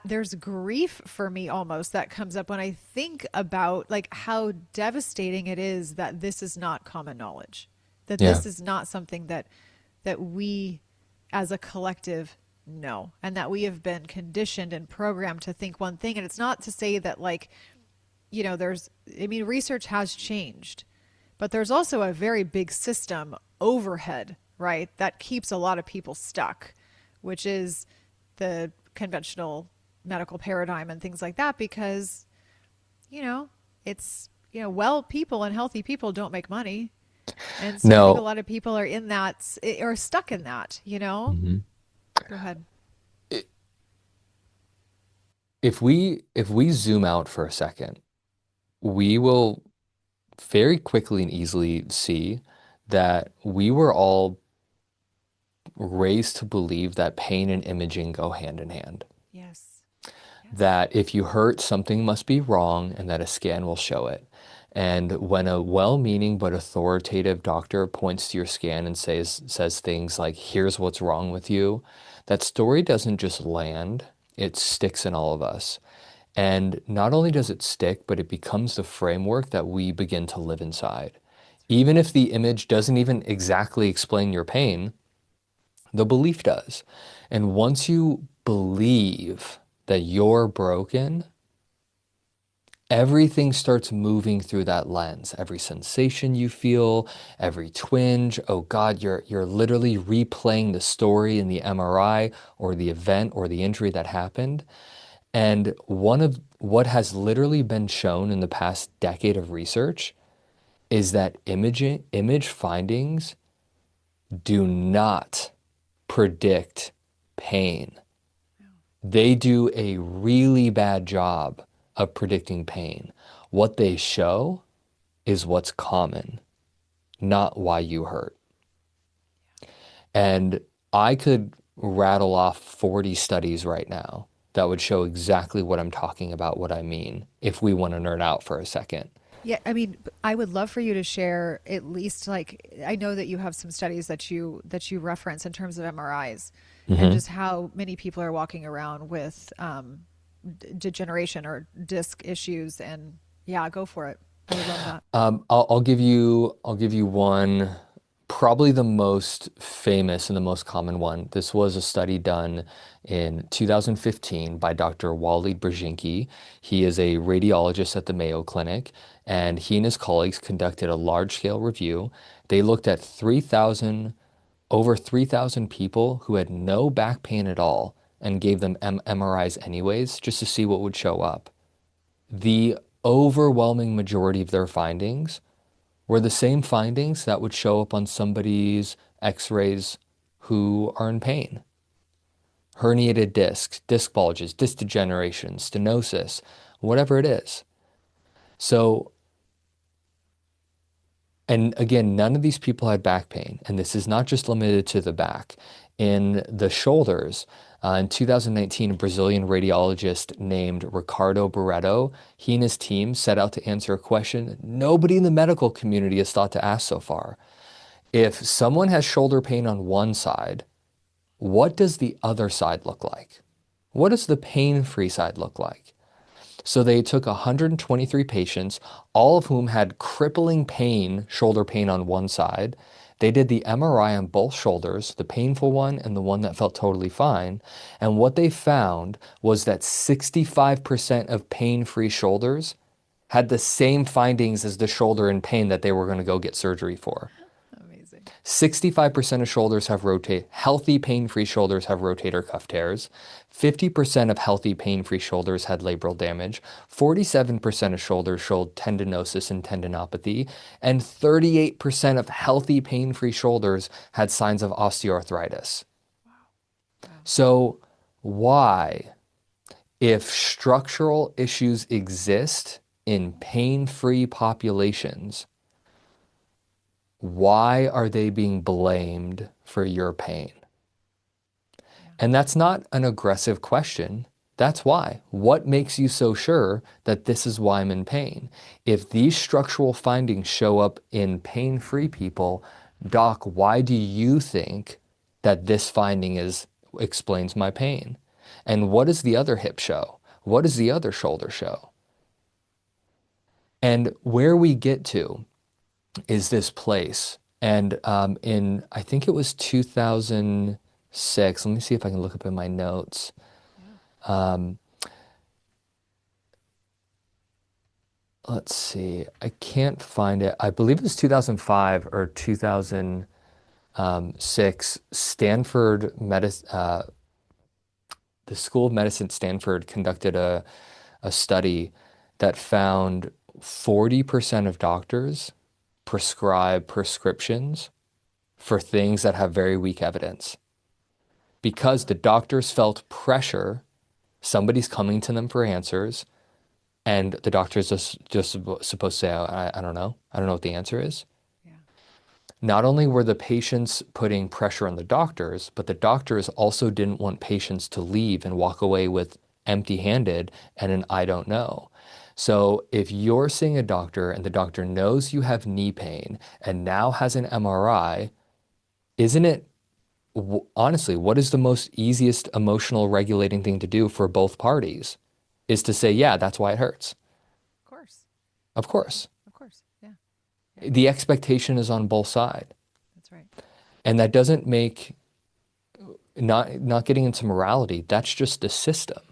there's grief for me almost that comes up when I think about like how devastating it is that this is not common knowledge, that Yeah. this is not something that we as a collective know, and that we have been conditioned and programmed to think one thing. And it's not to say that, like, there's, I mean, research has changed, but there's also a very big system overhead, right, that keeps a lot of people stuck, which is the conventional medical paradigm and things like that, because, you know, it's, well, people and healthy people don't make money. And so I think a No. lot of people are in that, or stuck in that. Mhm. Go ahead. I- if we zoom out for a second, we will very quickly and easily see that we were all raised to believe that pain and imaging go hand in hand. Yes. Yes. That if you hurt, something must be wrong and that a scan will show it. And when a well-meaning but authoritative doctor points to your scan and says things like, here's what's wrong with you, that story doesn't just land, it sticks in all of us. And not only does it stick, but it becomes the framework that we begin to live inside. Even if the image doesn't even exactly explain your pain, the belief does. And once you believe that you're broken, everything starts moving through that lens. Every sensation you feel, every twinge, oh God, you're literally replaying the story in the MRI or the event or the injury that happened. And one of what has literally been shown in the past decade of research is that image findings do not predict pain. They do a really bad job of predicting pain. What they show is what's common, not why you hurt. And I could rattle off 40 studies right now that would show exactly what I'm talking about, what I mean, if we want to nerd out for a second. Yeah, I mean, I would love for you to share at least, like, I know that you have some studies that you reference in terms of MRIs, and Hmm. just how many people are walking around with degeneration or disc issues. And yeah, go for it. I would love that. I'll give you one Probably the most famous and the most common one. This was a study done in 2015 by Dr. Walid Brzezinski. He is a radiologist at the Mayo Clinic, and he and his colleagues conducted a large-scale review. They looked at over 3,000 people who had no back pain at all and gave them MRIs anyways, just to see what would show up. The overwhelming majority of their findings were the same findings that would show up on somebody's x-rays who are in pain. Herniated discs, disc bulges, disc degeneration, stenosis, whatever it is. So, and again, none of these people had back pain, and this is not just limited to the back. In the shoulders, in 2019, a Brazilian radiologist named Ricardo Barreto, he and his team set out to answer a question nobody in the medical community has thought to ask so far. If someone has shoulder pain on one side, what does the other side look like? What does the pain-free side look like? So they took 123 patients, all of whom had crippling pain, shoulder pain on one side. They did the MRI on both shoulders, the painful one and the one that felt totally fine. And what they found was that 65% of pain-free shoulders had the same findings as the shoulder in pain that they were going to go get surgery for. Amazing. 65% of shoulders have healthy pain-free shoulders have rotator cuff tears. 50% of healthy pain-free shoulders had labral damage. 47% of shoulders showed tendinosis and tendinopathy. And 38% of healthy pain-free shoulders had signs of osteoarthritis. Wow. Wow. So why, if structural issues exist in pain-free populations, why are they being blamed for your pain? Yeah. And that's not an aggressive question. That's why. What makes you so sure that this is why I'm in pain? If these structural findings show up in pain-free people, doc, why do you think that this finding explains my pain? And what does the other hip show? What does the other shoulder show? And where we get to is this place. And I think it was 2006. Let me see if I can look up in my notes. Yeah. Um, let's see. I can't find it. I believe it was 2005 or 2006. The School of Medicine at Stanford conducted a study that found 40% of doctors prescribe prescriptions for things that have very weak evidence because the doctors felt pressure. Somebody's coming to them for answers, and the doctor's just supposed to say, I don't know. I don't know what the answer is. Yeah. Not only were the patients putting pressure on the doctors, but the doctors also didn't want patients to leave and walk away with empty-handed and an I don't know. So if you're seeing a doctor and the doctor knows you have knee pain and now has an MRI, isn't it honestly, what is the most easiest emotional regulating thing to do for both parties? Is to say, yeah, that's why it hurts. Of course. Of course. Of course. Yeah. Yeah. The expectation is on both sides. That's right. And that doesn't make not getting into morality, that's just the system.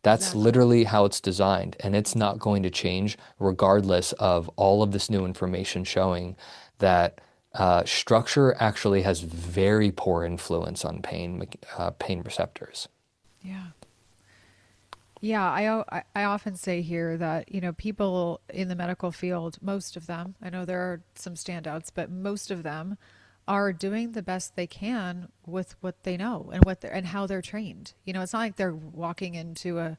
That's Exactly. literally how it's designed, and it's That's right. not going to change regardless of all of this new information showing that structure actually has very poor influence on pain receptors. Yeah. Yeah, I often say here that, people in the medical field, most of them, I know there are some standouts, but most of them are doing the best they can with what they know and and how they're trained. It's not like they're walking into a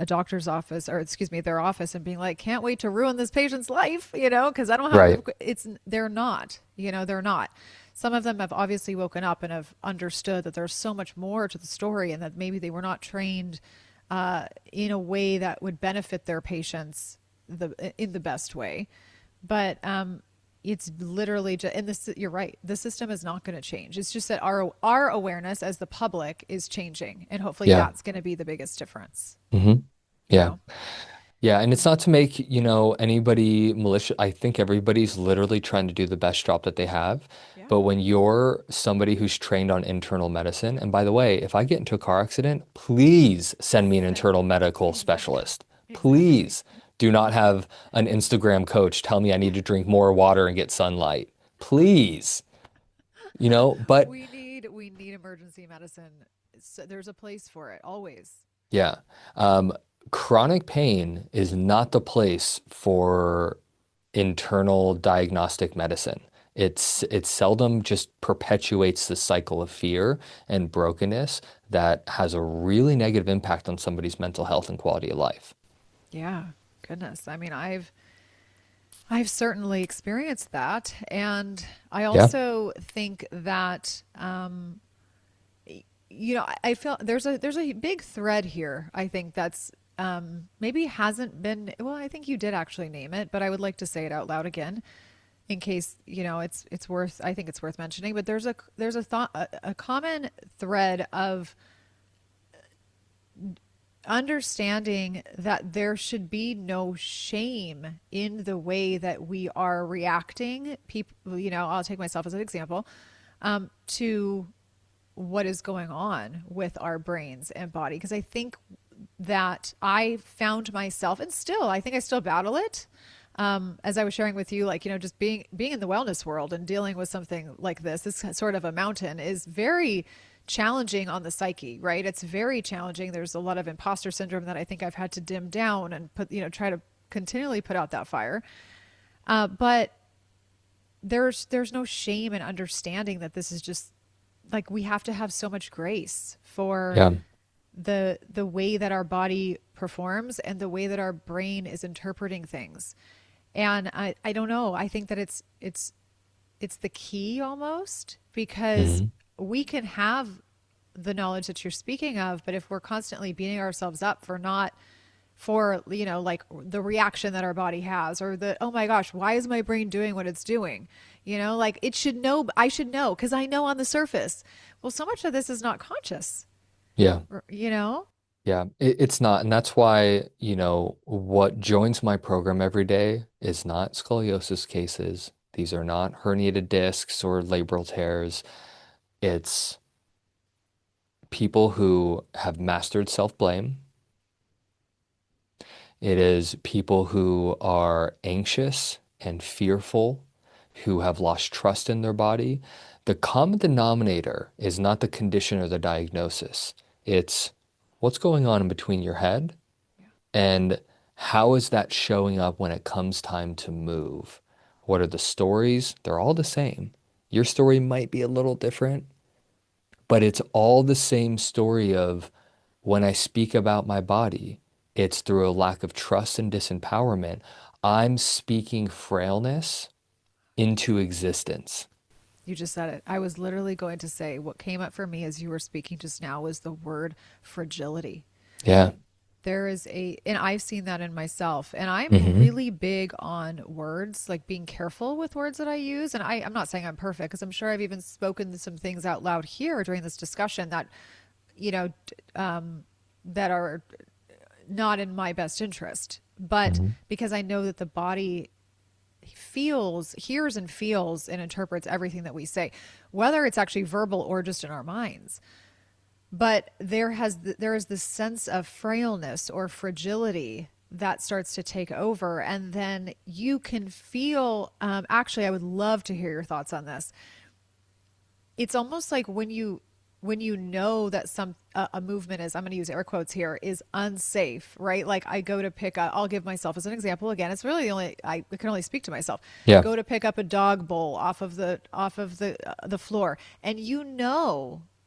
doctor's office, or excuse me, their office, and being like, "Can't wait to ruin this patient's life," because I don't have Right. the, it's they're not, they're not. Some of them have obviously woken up and have understood that there's so much more to the story, and that maybe they were not trained in a way that would benefit their patients in the best way. But it's literally just, and this, you're right. The system is not going to change. It's just that our awareness as the public is changing, and hopefully Yeah. that's going to be the biggest difference. Hmm. You Yeah. know. Yeah, and it's not to make, anybody malicious. I think everybody's literally trying to do the best job that they have. Yeah. But when you're somebody who's trained on internal medicine, and by the way, if I get into a car accident, please send me an Send internal medical exactly. specialist. Exactly. Please do not have an Instagram coach tell me I need to drink more water and get sunlight. Please, but We need emergency medicine. So there's a place for it always. yeah. Um, Chronic pain is not the place for internal diagnostic medicine. It seldom just perpetuates the cycle of fear and brokenness that has a really negative impact on somebody's mental health and quality of life. Yeah. Goodness. I mean, I've certainly experienced that, and I Yeah. also think that I feel there's a big thread here. I think that's maybe hasn't been well. I think you did actually name it, but I would like to say it out loud again in case it's worth. I think it's worth mentioning. But there's a thought a common thread of understanding that there should be no shame in the way that we are reacting. People, I'll take myself as an example, to what is going on with our brains and body. Because I think that I found myself, and still, I think I still battle it. As I was sharing with you, like, just being in the wellness world and dealing with something like this sort of a mountain is very challenging on the psyche, right? It's very challenging. There's a lot of imposter syndrome that I think I've had to dim down and try to continually put out that fire. But there's no shame in understanding that this is just like we have to have so much grace for Yeah. the way that our body performs and the way that our brain is interpreting things. And I don't know. I think that it's the key almost because Hmm. we can have the knowledge that you're speaking of, but if we're constantly beating ourselves up for not for like the reaction that our body has or the oh my gosh, why is my brain doing what it's doing, like it should know, I should know because I know on the surface. Well, so much of this is not conscious. Yeah. you know Yeah. It's not. And that's why, what joins my program every day is not scoliosis cases. These are not herniated discs or labral tears. It's people who have mastered self-blame. It is people who are anxious and fearful, who have lost trust in their body. The common denominator is not the condition or the diagnosis. It's what's going on in between your head Yeah. and how is that showing up when it comes time to move? What are the stories? They're all the same. Your story might be a little different, but it's all the same story of when I speak about my body, it's through a lack of trust and disempowerment. I'm speaking frailness into existence. You just said it. I was literally going to say what came up for me as you were speaking just now was the word fragility. Yeah. And I've seen that in myself. And I'm Hmm. really big on words, like being careful with words that I use. And I'm not saying I'm perfect because I'm sure I've even spoken some things out loud here during this discussion that, you know, that are not in my best interest. But Hmm. because I know that the body hears and feels and interprets everything that we say, whether it's actually verbal or just in our minds. But there is this sense of frailness or fragility that starts to take over, and then you can feel. Actually, I would love to hear your thoughts on this. It's almost like when you know that a movement is, I'm going to use air quotes here, is unsafe, right? Like I go to pick up, I'll give myself as an example again. It's really the only I can only speak to myself. Yeah. Go to pick up a dog bowl off of the floor, and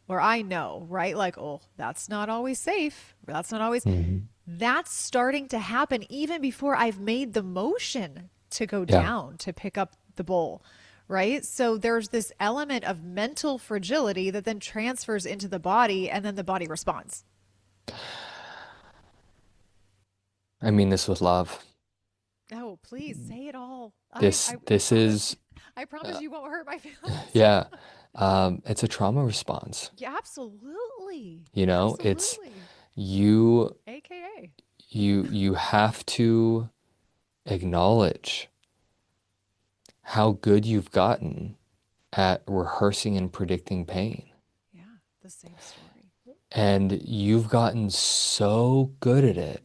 or I know, right? Like, oh, that's not always safe. That's not always. Hmm. That's starting to happen even before I've made the motion to go Yeah. down to pick up the bowl, right? So there's this element of mental fragility that then transfers into the body and then the body responds. I mean this with love. Oh, please say it all. I This I this promise is I promise uh, you won't hurt my feelings. yeah. It's a trauma response. Yeah, absolutely. It's Absolutely. you AKA. You have to acknowledge how good you've gotten at rehearsing and predicting pain. Yeah, the same story. And you've gotten so good at it.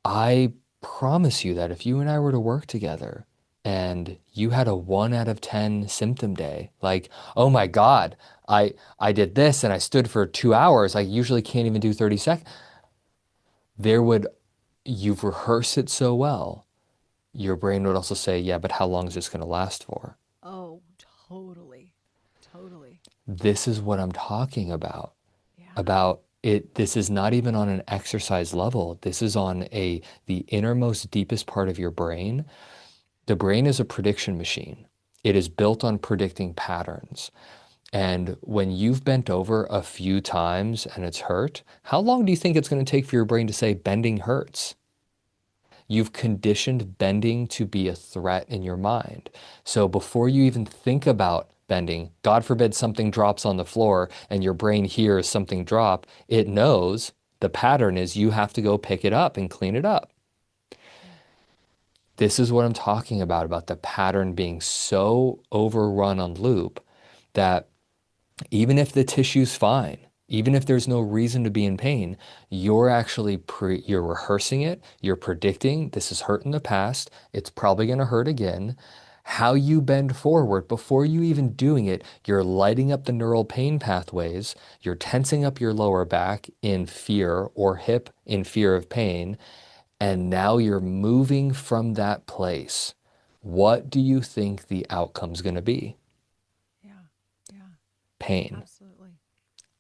I promise you that if you and I were to work together and you had a 1 out of 10 symptom day, like, oh my God, I did this and I stood for 2 hours. I usually can't even do 30 seconds. There would, you've rehearsed it so well, your brain would also say, yeah, but how long is this going to last for? Oh, totally. Totally. This is what I'm talking about. Yeah. About it, this is not even on an exercise level. This is on the innermost, deepest part of your brain. The brain is a prediction machine. It is built on predicting patterns. And when you've bent over a few times and it's hurt, how long do you think it's going to take for your brain to say bending hurts? You've conditioned bending to be a threat in your mind. So before you even think about bending, God forbid something drops on the floor and your brain hears something drop, it knows the pattern is you have to go pick it up and clean it up. This is what I'm talking about the pattern being so overrun on loop that even if the tissue's fine, even if there's no reason to be in pain, you're actually you're rehearsing it, you're predicting this has hurt in the past, it's probably going to hurt again. How you bend forward before you even doing it, you're lighting up the neural pain pathways, you're tensing up your lower back in fear or hip in fear of pain, and now you're moving from that place. What do you think the outcome's going to be? Yeah. Yeah. Pain Absolutely.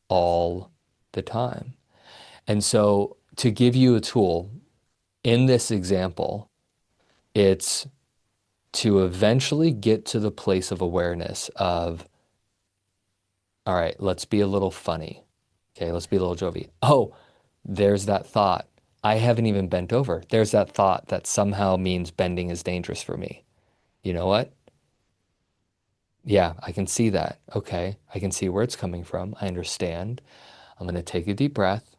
all Absolutely. the time. And so, to give you a tool in this example, it's to eventually get to the place of awareness of, all right, let's be a little funny. Okay, let's be a little jovey. Oh, there's that thought. I haven't even bent over. There's that thought that somehow means bending is dangerous for me. You know what? Yeah, I can see that. Okay, I can see where it's coming from. I understand. I'm going to take a deep breath.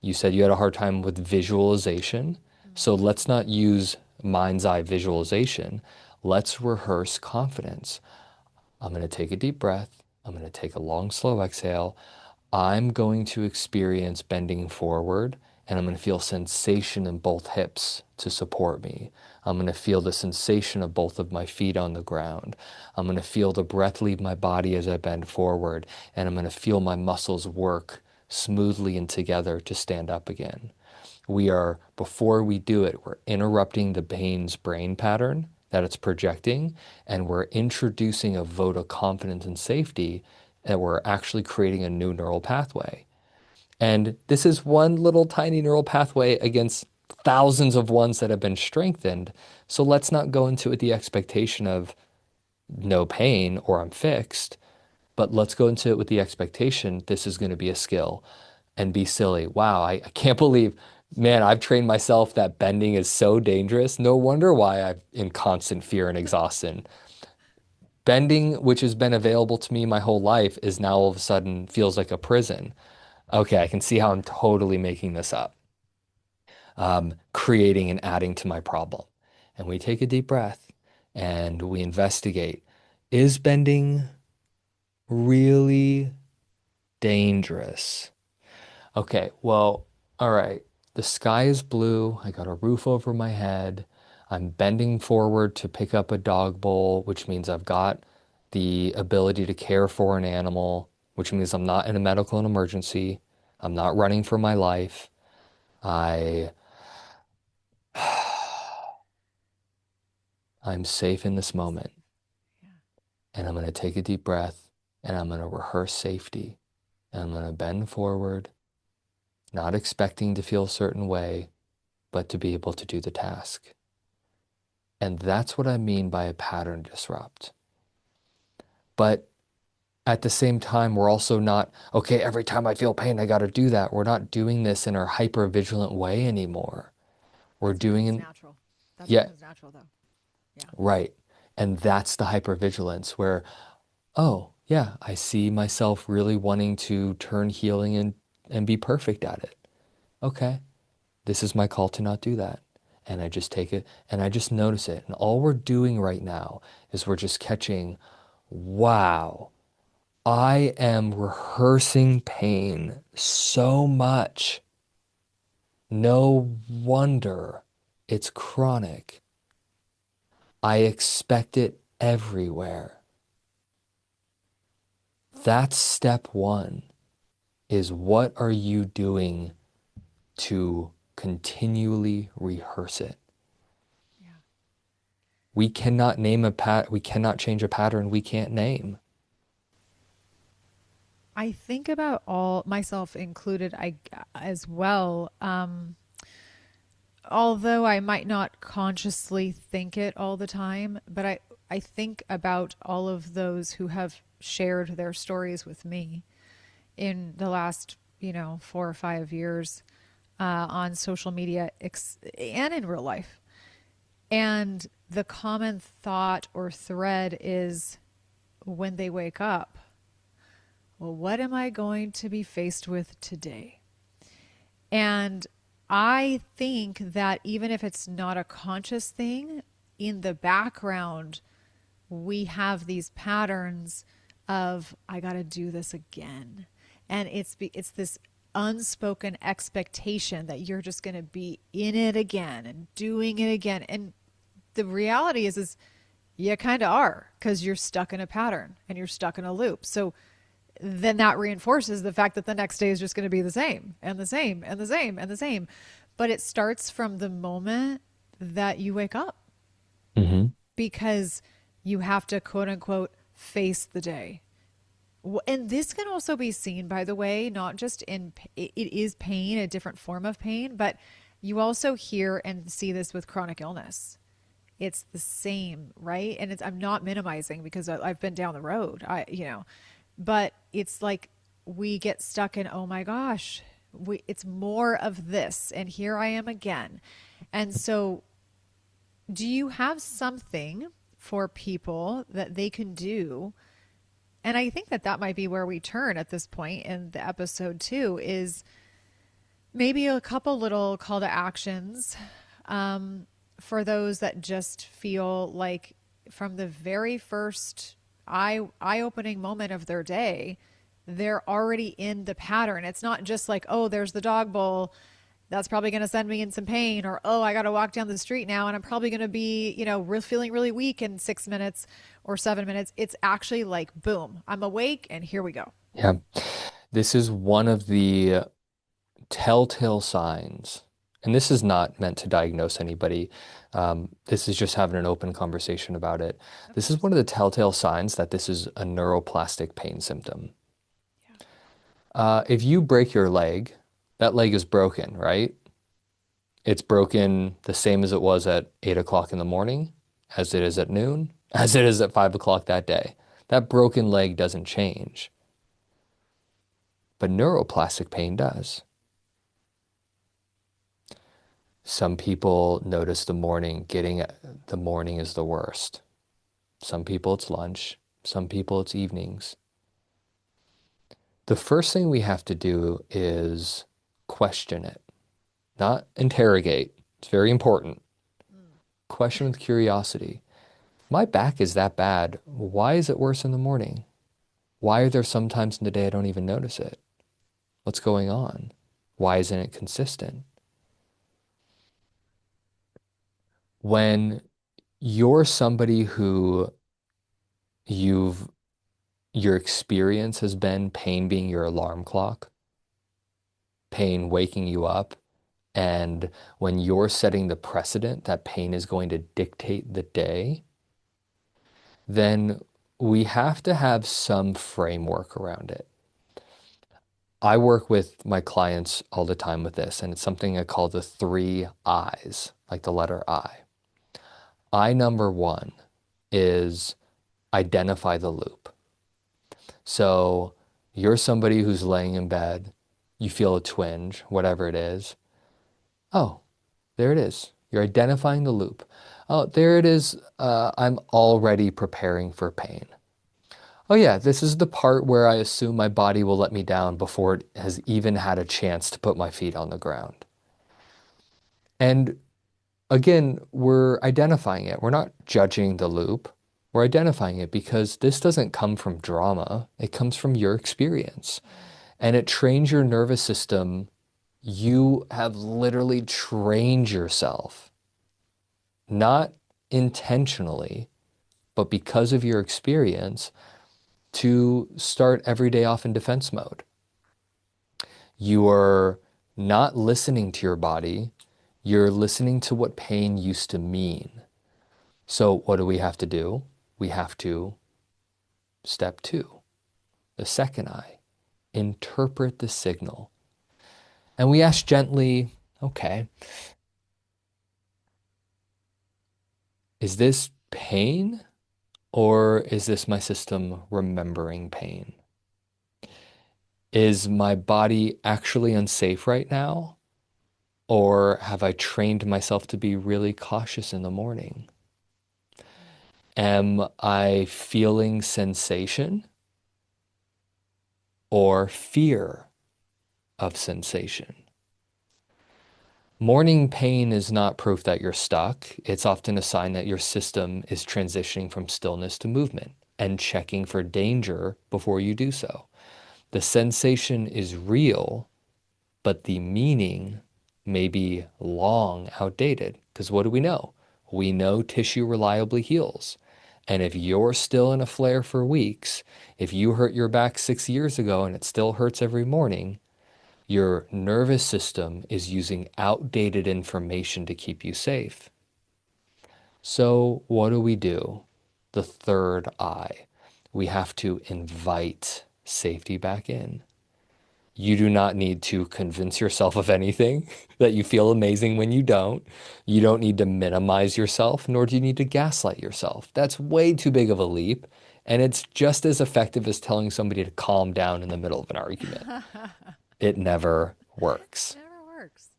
You said you had a hard time with visualization. So Mm-hmm. let's not use mind's eye visualization. Let's rehearse confidence. I'm going to take a deep breath. I'm going to take a long, slow exhale. I'm going to experience bending forward and I'm going to feel sensation in both hips to support me. I'm going to feel the sensation of both of my feet on the ground. I'm going to feel the breath leave my body as I bend forward and I'm going to feel my muscles work smoothly and together to stand up again. We are, before we do it, we're interrupting the pain's brain pattern that it's projecting, and we're introducing a vote of confidence and safety, and we're actually creating a new neural pathway. And this is one little tiny neural pathway against thousands of ones that have been strengthened. So let's not go into it with the expectation of no pain or I'm fixed, but let's go into it with the expectation this is going to be a skill and be silly. Wow, I can't believe, man, I've trained myself that bending is so dangerous. No wonder why I'm in constant fear and exhaustion. Bending, which has been available to me my whole life, is now all of a sudden feels like a prison. Okay, I can see how I'm totally making this up, creating and adding to my problem. And we take a deep breath and we investigate. Is bending really dangerous? Okay, well, all right. The sky is blue. I got a roof over my head. I'm bending forward to pick up a dog bowl, which means I've got the ability to care for an animal, which means I'm not in a medical emergency. I'm not running for my life. I I'm safe in this Yes. moment. Yeah. And I'm going to take a deep breath and I'm going to rehearse safety. And I'm going to bend forward, not expecting to feel a certain way, but to be able to do the task. And that's what I mean by a pattern disrupt. But at the same time, we're also not, okay, every time I feel pain, I got to do that. We're not doing this in our hyper vigilant way anymore. We're That doing becomes it, natural. That yeah, becomes natural, though. Yeah. right. And that's the hypervigilance where, oh, yeah, I see myself really wanting to turn healing and be perfect at it. Okay. This is my call to not do that. And I just take it and I just notice it. And all we're doing right now is we're just catching, wow, I am rehearsing pain so much. No wonder it's chronic. I expect it everywhere. That's step one, is what are you doing to continually rehearse it? Yeah. We cannot change a pattern we can't name. I think about all myself included I as well. Although I might not consciously think it all the time, but I think about all of those who have shared their stories with me in the last, 4 or 5 years on social media and in real life. And the common thought or thread is when they wake up, well, what am I going to be faced with today? And I think that even if it's not a conscious thing, in the background, we have these patterns of, I got to do this again. And it's this unspoken expectation that you're just going to be in it again and doing it again. And the reality is you kind of are, because you're stuck in a pattern and you're stuck in a loop. So then that reinforces the fact that the next day is just going to be the same and the same and the same and the same. But it starts from the moment that you wake up, Hmm. because you have to quote unquote face the day. And this can also be seen, by the way, not just in it is pain, a different form of pain, but you also hear and see this with chronic illness. It's the same, right? And I'm not minimizing, because I've been down the road. But it's like we get stuck in, oh my gosh, it's more of this, and here I am again. And so, do you have something for people that they can do? And I think that that might be where we turn at this point in the episode too, is maybe a couple little call to actions for those that just feel like from the very first eye opening moment of their day, they're already in the pattern. It's not just like, oh, there's the dog bowl. That's probably going to send me in some pain. Or, oh, I got to walk down the street now and I'm probably going to be, feeling really weak in 6 minutes or 7 minutes. It's actually like, boom, I'm awake and here we go. Yeah. This is one of the telltale signs, and this is not meant to diagnose anybody. This is just having an open conversation about it. Of This is course. one of the telltale signs that this is a neuroplastic pain symptom. Yeah. If you break your leg, that leg is broken, right? It's broken the same as it was at 8 o'clock in the morning, as it is at noon, as it is at 5 o'clock that day. That broken leg doesn't change, but neuroplastic pain does. Some people notice the morning is the worst. Some people it's lunch. Some people it's evenings. The first thing we have to do is question it, not interrogate. It's very important. Mm. Question with curiosity. My back is that bad. Why is it worse in the morning? Why are there some times in the day I don't even notice it? What's going on? Why isn't it consistent? When you're somebody who you've your experience has been pain being your alarm clock, pain waking you up, and when you're setting the precedent that pain is going to dictate the day, then we have to have some framework around it. I work with my clients all the time with this, and it's something I call the 3 I's, like the letter I. I number one is identify the loop. So you're somebody who's laying in bed, you feel a twinge, whatever it is. Oh, there it is. You're identifying the loop. Oh, there it is. I'm already preparing for pain. Oh, yeah, this is the part where I assume my body will let me down before it has even had a chance to put my feet on the ground. And again, we're identifying it. We're not judging the loop. We're identifying it because this doesn't come from drama. It comes from your experience. And it trains your nervous system. You have literally trained yourself, not intentionally, but because of your experience, to start every day off in defense mode. You are not listening to your body. You're listening to what pain used to mean. So what do we have to do? We have to, step two, the second eye, interpret the signal. And we ask gently, okay, is this pain or is this my system remembering pain? Is my body actually unsafe right now? Or have I trained myself to be really cautious in the morning? Am I feeling sensation or fear of sensation? Morning pain is not proof that you're stuck. It's often a sign that your system is transitioning from stillness to movement and checking for danger before you do so. The sensation is real, but the meaning may be long outdated. Because what do we know? We know tissue reliably heals. And if you're still in a flare for weeks, if you hurt your back 6 years ago and it still hurts every morning, your nervous system is using outdated information to keep you safe. So, what do? The third eye. We have to invite safety back in. You do not need to convince yourself of anything, that you feel amazing when you don't. You don't need to minimize yourself, nor do you need to gaslight yourself. That's way too big of a leap. And it's just as effective as telling somebody to calm down in the middle of an argument. It never works. Never works.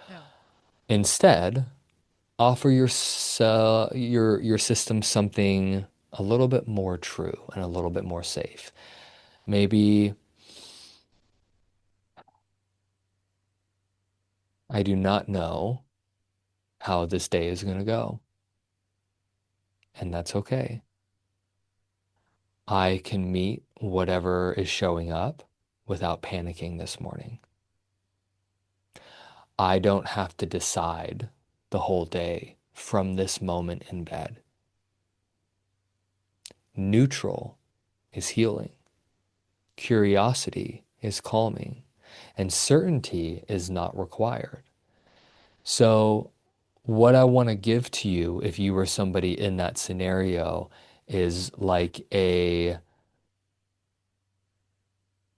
No. Instead, offer your system something a little bit more true and a little bit more safe. Maybe I do not know how this day is going to go, and that's okay. I can meet whatever is showing up without panicking this morning. I don't have to decide the whole day from this moment in bed. Neutral is healing. Curiosity is calming, and certainty is not required. So, what I want to give to you if you were somebody in that scenario is like the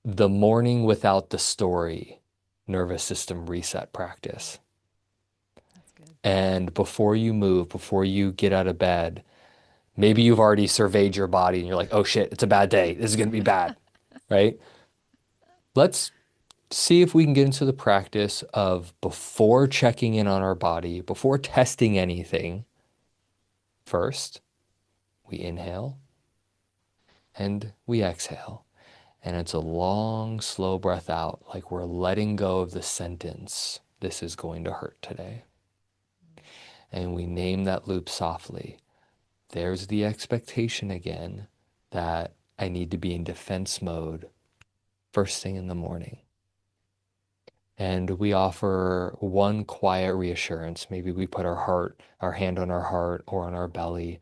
morning without the story nervous system reset practice. That's good. And before you move, before you get out of bed, maybe you've already surveyed your body and you're like, oh shit, it's a bad day. This is going to be bad, right? Let's see if we can get into the practice of before checking in on our body, before testing anything, first, we inhale and we exhale. And it's a long, slow breath out, like we're letting go of the sentence, this is going to hurt today. And we name that loop softly. There's the expectation again that I need to be in defense mode first thing in the morning. And we offer one quiet reassurance. Maybe we put our hand on our heart or on our belly.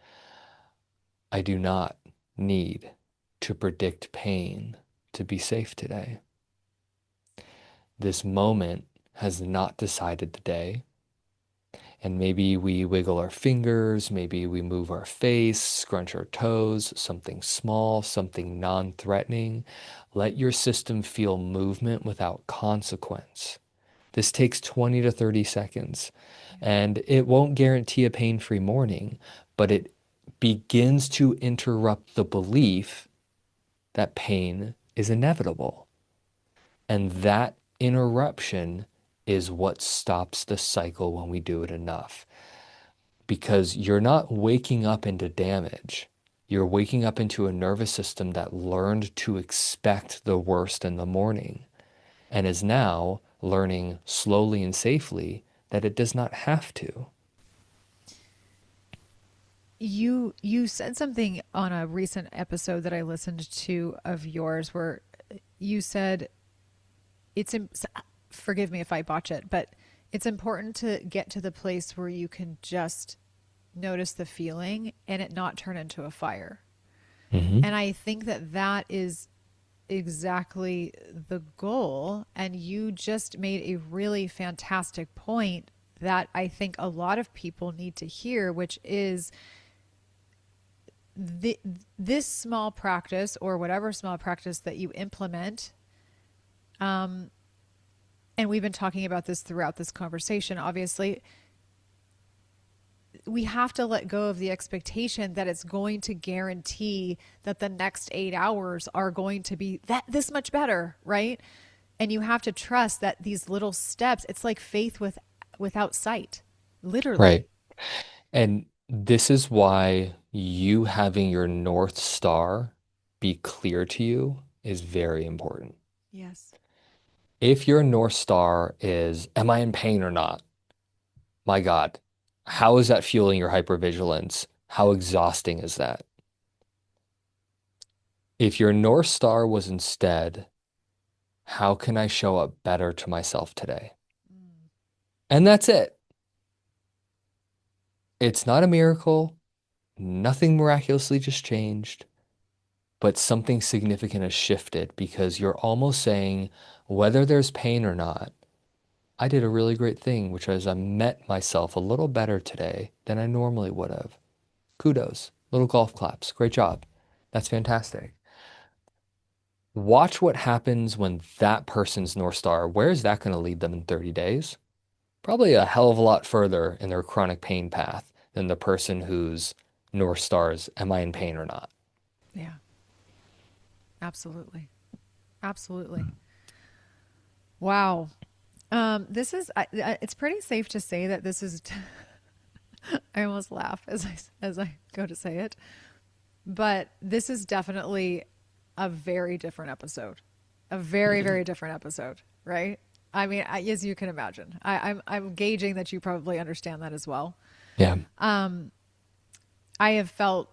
I do not need to predict pain to be safe today. This moment has not decided the day. And maybe we wiggle our fingers, maybe we move our face, scrunch our toes, something small, something non-threatening. Let your system feel movement without consequence. This takes 20 to 30 seconds, and it won't guarantee a pain-free morning, but it begins to interrupt the belief that pain is inevitable. And that interruption is what stops the cycle when we do it enough. Because you're not waking up into damage. You're waking up into a nervous system that learned to expect the worst in the morning and is now learning slowly and safely that it does not have to. You said something on a recent episode that I listened to of yours where you said it's forgive me if I botch it, but it's important to get to the place where you can just notice the feeling and it not turn into a fire. Hmm. And I think that that is exactly the goal. And you just made a really fantastic point that I think a lot of people need to hear, which is the, this small practice or whatever small practice that you implement. And we've been talking about this throughout this conversation, obviously, we have to let go of the expectation that it's going to guarantee that the next 8 hours are going to be that this much better, right? And you have to trust that these little steps, it's like faith without sight, literally. Right. And this is why you having your North Star be clear to you is very important. Yes. If your North Star is, am I in pain or not? My God, how is that fueling your hypervigilance? How exhausting is that? If your North Star was instead, how can I show up better to myself today? Mm. And that's it. It's not a miracle. Nothing miraculously just changed, but something significant has shifted because you're almost saying, whether there's pain or not, I did a really great thing, which is I met myself a little better today than I normally would have. Kudos, little golf claps. Great job. That's fantastic. Watch what happens when that person's North Star, where is that going to lead them in 30 days? Probably a hell of a lot further in their chronic pain path than the person whose North Star is, am I in pain or not? Yeah, absolutely. Absolutely. Wow. This is, it's pretty safe to say that this is, I almost laugh as I go to say it, but this is definitely a very different episode, a very, very different episode, right? I mean, as you can imagine, I'm gauging that you probably understand that as well. Yeah. I have felt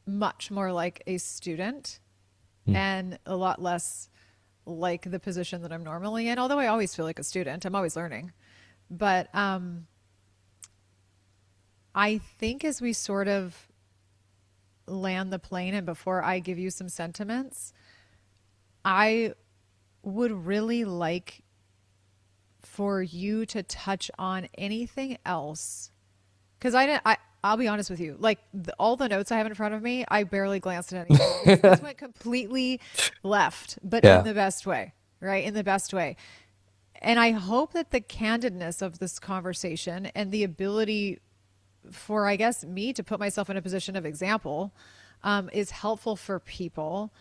much more like a student Mm. and a lot less like the position that I'm normally in. Although I always feel like a student, I'm always learning. But I think as we sort of land the plane and before I give you some sentiments, I would really like for you to touch on anything else because I didn't. I'll be honest with you. Like all the notes I have in front of me, I barely glanced at any of them. This went completely left, but in Yeah. the best way, right? In the best way. And I hope that the candidness of this conversation and the ability for, I guess, me to put myself in a position of example is helpful for people,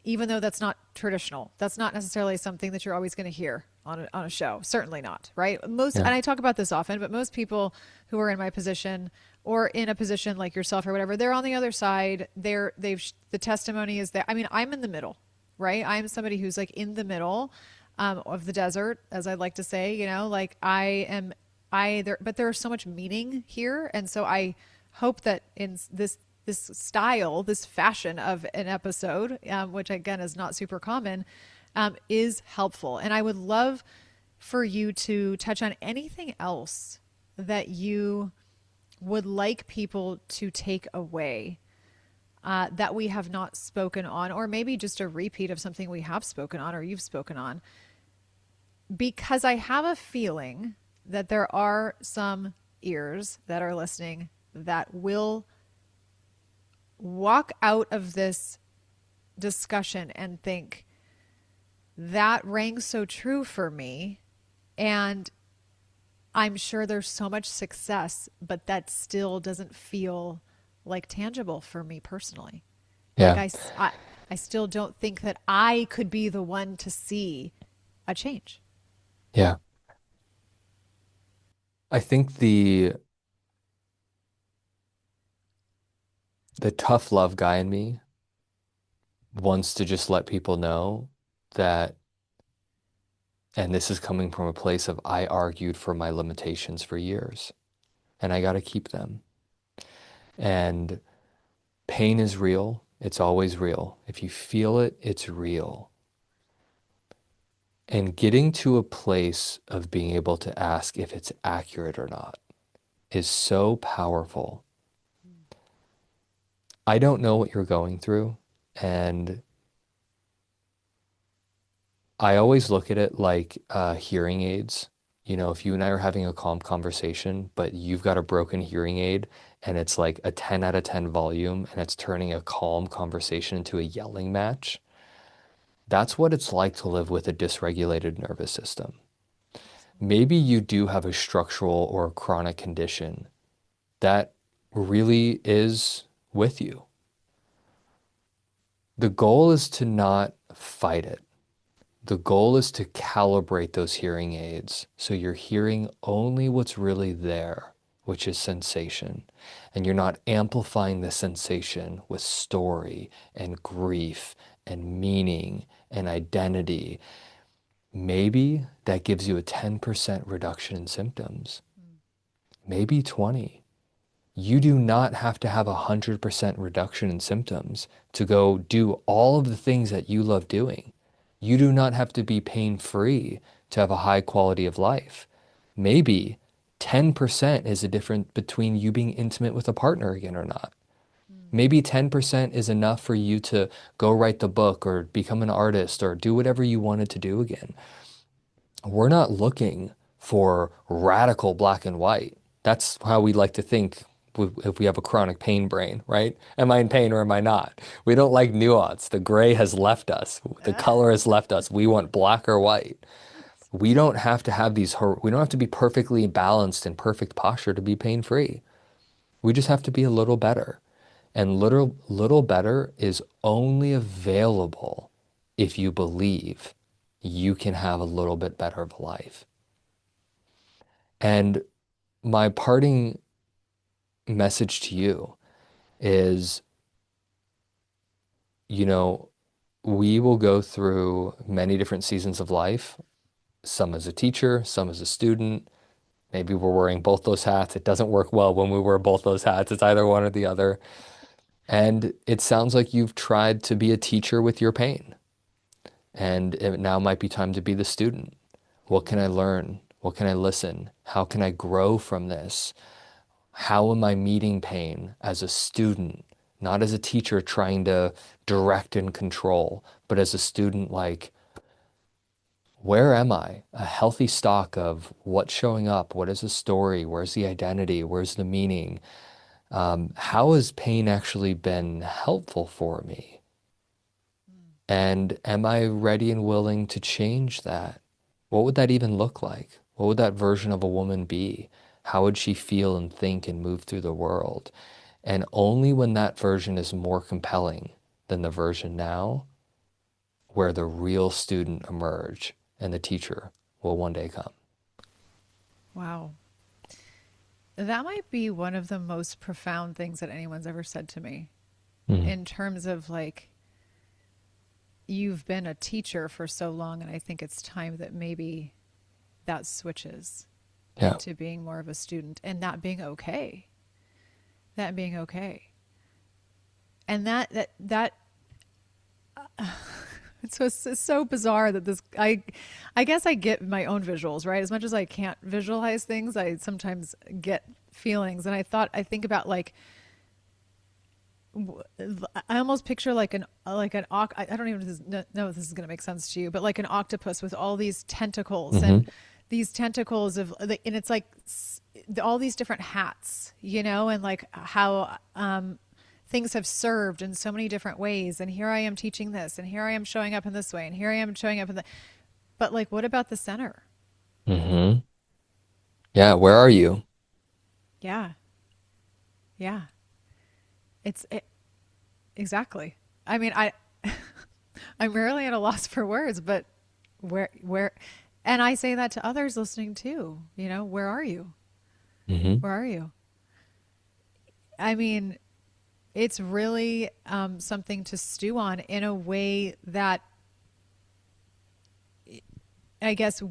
even though that's not traditional. That's not necessarily something that you're always going to hear on a show. Certainly not, right? Most, Yeah. and I talk about this often, but most people who are in my position or in a position like yourself or whatever, they're on the other side. The testimony is there. I mean, I'm in the middle, right? I'm somebody who's like in the middle of the desert, as I'd like to say, like but there's so much meaning here. And so I hope that in this style, this fashion of an episode, which again is not super common, is helpful. And I would love for you to touch on anything else that you would like people to take away that we have not spoken on, or maybe just a repeat of something we have spoken on or you've spoken on. Because I have a feeling that there are some ears that are listening that will walk out of this discussion and think that rang so true for me. And I'm sure there's so much success, but that still doesn't feel like tangible for me personally. Like Yeah. I still don't think that I could be the one to see a change. Yeah. I think the tough love guy in me wants to just let people know that And this is coming from a place of I argued for my limitations for years and I got to keep them. And pain is real. It's always real. If you feel it, it's real. And getting to a place of being able to ask if it's accurate or not is so powerful. I don't know what you're going through. And I always look at it like hearing aids. You know, if you and I are having a calm conversation, but you've got a broken hearing aid and it's like a 10 out of 10 volume and it's turning a calm conversation into a yelling match, that's what it's like to live with a dysregulated nervous system. Absolutely. Maybe you do have a structural or a chronic condition that really is with you. The goal is to not fight it. The goal is to calibrate those hearing aids so you're hearing only what's really there, which is sensation. And you're not amplifying the sensation with story and grief and meaning and identity. Maybe that gives you a 10% reduction in symptoms, Mm. maybe 20. You do not have to have a 100% reduction in symptoms to go do all of the things that you love doing. You do not have to be pain free to have a high quality of life. Maybe 10% is the difference between you being intimate with a partner again or not. Mm. Maybe 10% is enough for you to go write the book or become an artist or do whatever you wanted to do again. We're not looking for radical black and white. That's how we like to think if we have a chronic pain brain, right? Am I in pain or am I not? We don't like nuance. The gray has left us. The Ah. color has left us. We want black or white. We don't have to have we don't have to be perfectly balanced in perfect posture to be pain free. We just have to be a little better. And little better is only available if you believe you can have a little bit better of a life. And my parting message to you is, you know, we will go through many different seasons of life, some as a teacher, some as a student. Maybe we're wearing both those hats. It doesn't work well when we wear both those hats. It's either one or the other. And it sounds like you've tried to be a teacher with your pain. And it now might be time to be the student. What can I learn? What can I listen? How can I grow from this? How am I meeting pain as a student, not as a teacher trying to direct and control, but as a student, like, where am I? A healthy stock of what's showing up, what is the story, where's the identity, where's the meaning? How has pain actually been helpful for me? Mm. And am I ready and willing to change that? What would that even look like? What would that version of a woman be? How would she feel and think and move through the world? And only when that version is more compelling than the version now, where the real student emerge and the teacher will one day come. Wow. That might be one of the most profound things that anyone's ever said to me Mhm. in terms of like, you've been a teacher for so long, and I think it's time that maybe that switches Yeah. into being more of a student and that being okay. That being okay. And it's so bizarre that this I guess I get my own visuals, right? As much as I can't visualize things, I sometimes get feelings. And I think about like I almost picture like an I don't even know if this is going to make sense to you, but like an octopus with all these tentacles and Hmm. these tentacles and it's like all these different hats, you know, and like how things have served in so many different ways. And here I am teaching this, and here I am showing up in this way, and here I am showing up in the. But like, what about the center? Hmm. Yeah. Where are you? Yeah, yeah, it exactly. I mean, I'm rarely at a loss for words, but where, and I say that to others listening too. You know, where are you? Hmm. Where are you? I mean, it's really something to stew on in a way that I guess,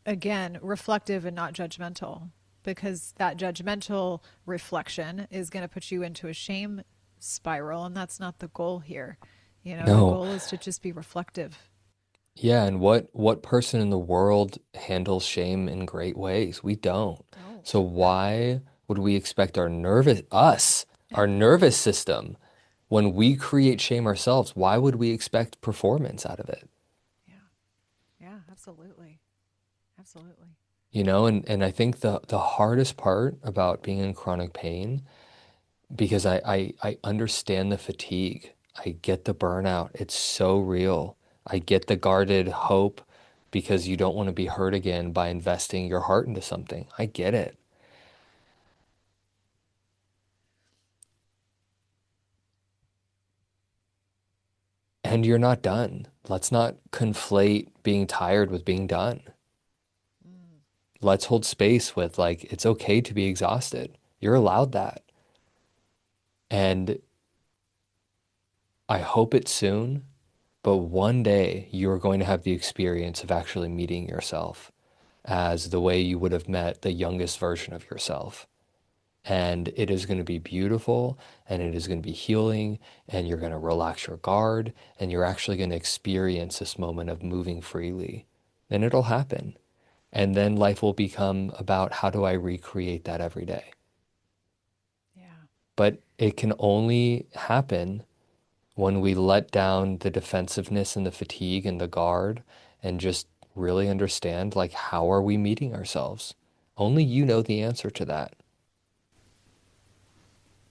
again, reflective and not judgmental, because that judgmental reflection is going to put you into a shame spiral, and that's not the goal here. You know, the No. goal is to just be reflective. Yeah, and what person in the world handles shame in great ways? We don't. So Don't. why would we expect our nervous system, when we create shame ourselves, why would we expect performance out of it? Yeah. Yeah, absolutely. Absolutely. And I think the hardest part about being in chronic pain, because I understand the fatigue. I get the burnout. It's so real. I get the guarded hope because you don't want to be hurt again by investing your heart into something. I get it. And you're not done. Let's not conflate being tired with being done. Mm. Let's hold space with, like, it's okay to be exhausted. You're allowed that. And I hope it's soon, but one day you are going to have the experience of actually meeting yourself as the way you would have met the youngest version of yourself. And it is going to be beautiful and it is going to be healing and you're going to relax your guard and you're actually going to experience this moment of moving freely. And it'll happen. And then life will become about how do I recreate that every day? Yeah. But it can only happen when we let down the defensiveness and the fatigue and the guard and just really understand, like, how are we meeting ourselves? Only you know the answer to that.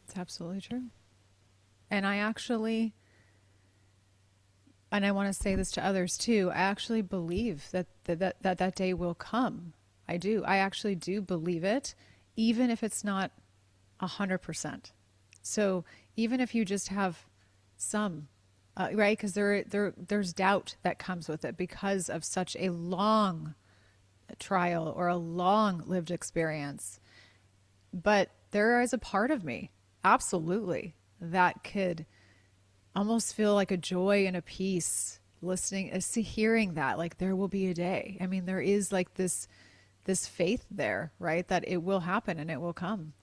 It's absolutely true. And I actually, and I want to say this to others too, I actually believe that day will come. I do. I actually do believe it, even if it's not 100%. So even if you just have some, right? Because there's doubt that comes with it because of such a long trial or a long lived experience. But there is a part of me, absolutely, that could almost feel like a joy and a peace listening, hearing that, like there will be a day. I mean, there is like this faith there, right? That it will happen and it will come.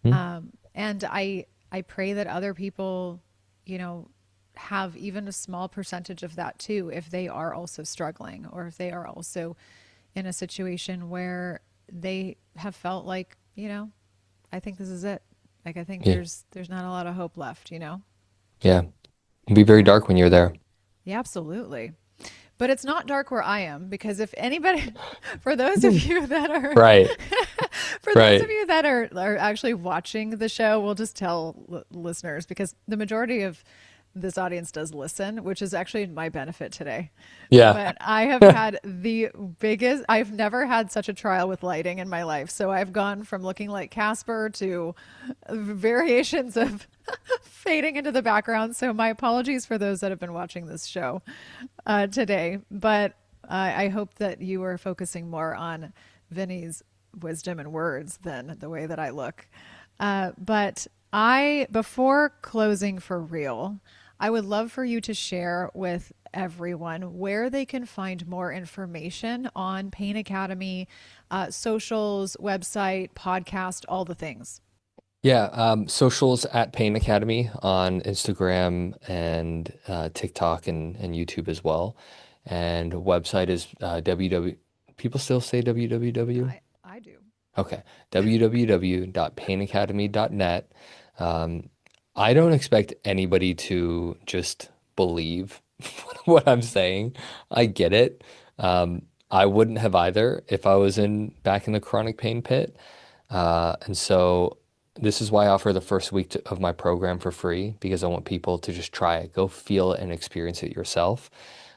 Hmm? And I pray that other people, you know, have even a small percentage of that too, if they are also struggling or if they are also in a situation where they have felt like, you know, I think this is it. Like I think Yeah. there's not a lot of hope left, you know? Yeah. It'll be very Yeah. dark when you're there. Yeah, absolutely. But it's not dark where I am because if anybody, for those of you that are, Right. for those of Right. you that are actually watching the show, we'll just tell listeners because the majority of this audience does listen, which is actually my benefit today. Yeah. But I have had I've never had such a trial with lighting in my life. So I've gone from looking like Casper to variations of fading into the background. So my apologies for those that have been watching this show today. But I hope that you are focusing more on Vinny's wisdom and words than the way that I look. But before closing for real, I would love for you to share with everyone where they can find more information on Pain Academy, socials, website, podcast, all the things. Yeah. Socials at Pain Academy on Instagram and TikTok and YouTube as well. And website is www. People still say www? I do. Okay. www.painacademy.net. Um, I don't expect anybody to just believe what I'm saying. I get it. I wouldn't have either if I was in back in the chronic pain pit. And so this is why I offer the first week of my program for free because I want people to just try it, go feel it and experience it yourself.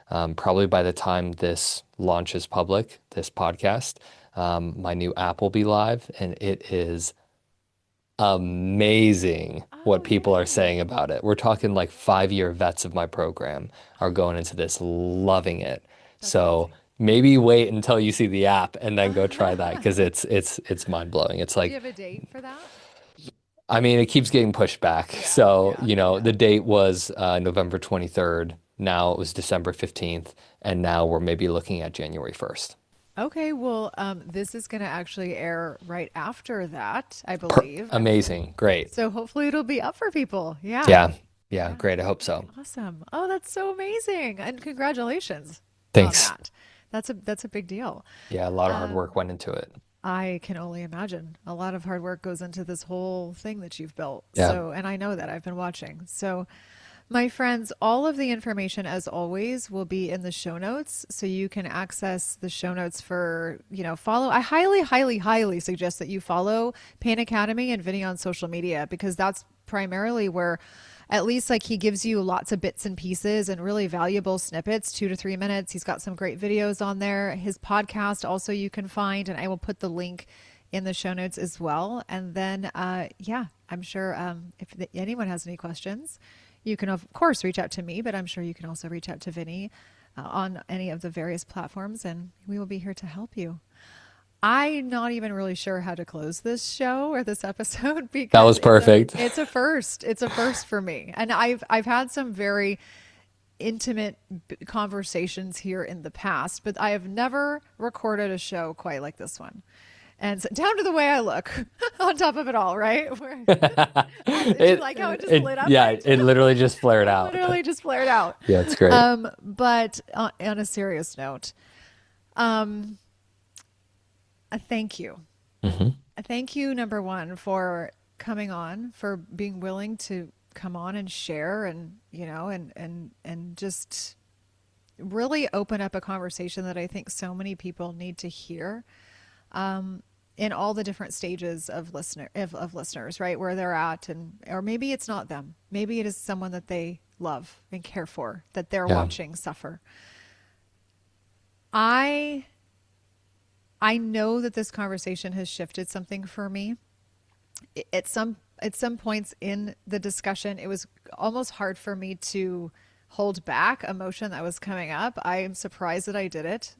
Probably by the time this launches public, this podcast, my new app will be live, and it is amazing Oh, what people are yay. saying about it. We're talking like 5-year vets of my program are going into this loving it. That's So amazing. maybe wait until you see the app and then go try that because Do it's mind blowing. It's you like have a date for that? I mean, it keeps getting pushed back. Yeah, So, yeah, the yeah. date was November 23rd. Now it was December 15th. And now we're maybe looking at January 1st. Okay, well, this is going to actually air right after that, I believe. Amazing. Great. So hopefully it'll be up for people. Yeah. Yeah. Yeah. Yeah. Great. I hope so. Awesome. Oh, that's so amazing. And congratulations on Thanks. that. That's a big deal. Yeah. A lot of hard Um, work went into it. I can only imagine. A lot of hard work goes into this whole thing that you've built. Yeah. So, and I know that I've been watching. So, my friends, all of the information, as always, will be in the show notes. So you can access the show notes for, follow. I highly, highly, highly suggest that you follow Pain Academy and Vinny on social media, because that's primarily where, at least, like, he gives you lots of bits and pieces and really valuable snippets, 2 to 3 minutes. He's got some great videos on there. His podcast also you can find, and I will put the link in the show notes as well. And then, yeah, I'm sure if anyone has any questions, you can, of course, reach out to me, but I'm sure you can also reach out to Vinny on any of the various platforms, and we will be here to help you. I'm not even really sure how to close this show or this episode That because was perfect. it's a first. It's a first for me, and I've had some very intimate conversations here in the past, but I have never recorded a show quite like this one. And so, down to the way I look on top of it all, right? Did you like how it just lit up? Yeah, Right? it literally just flared It out. literally just flared out. Yeah, it's great. But on a serious note, um, a thank you. Hmm. A thank you, number one, for coming on, for being willing to come on and share and, and just really open up a conversation that I think so many people need to hear. In all the different stages of listeners, right? Where they're at, or maybe it's not them. Maybe it is someone that they love and care for, that they're Yeah. watching suffer. I know that this conversation has shifted something for me. At some points in the discussion, it was almost hard for me to hold back emotion that was coming up. I am surprised that I did it.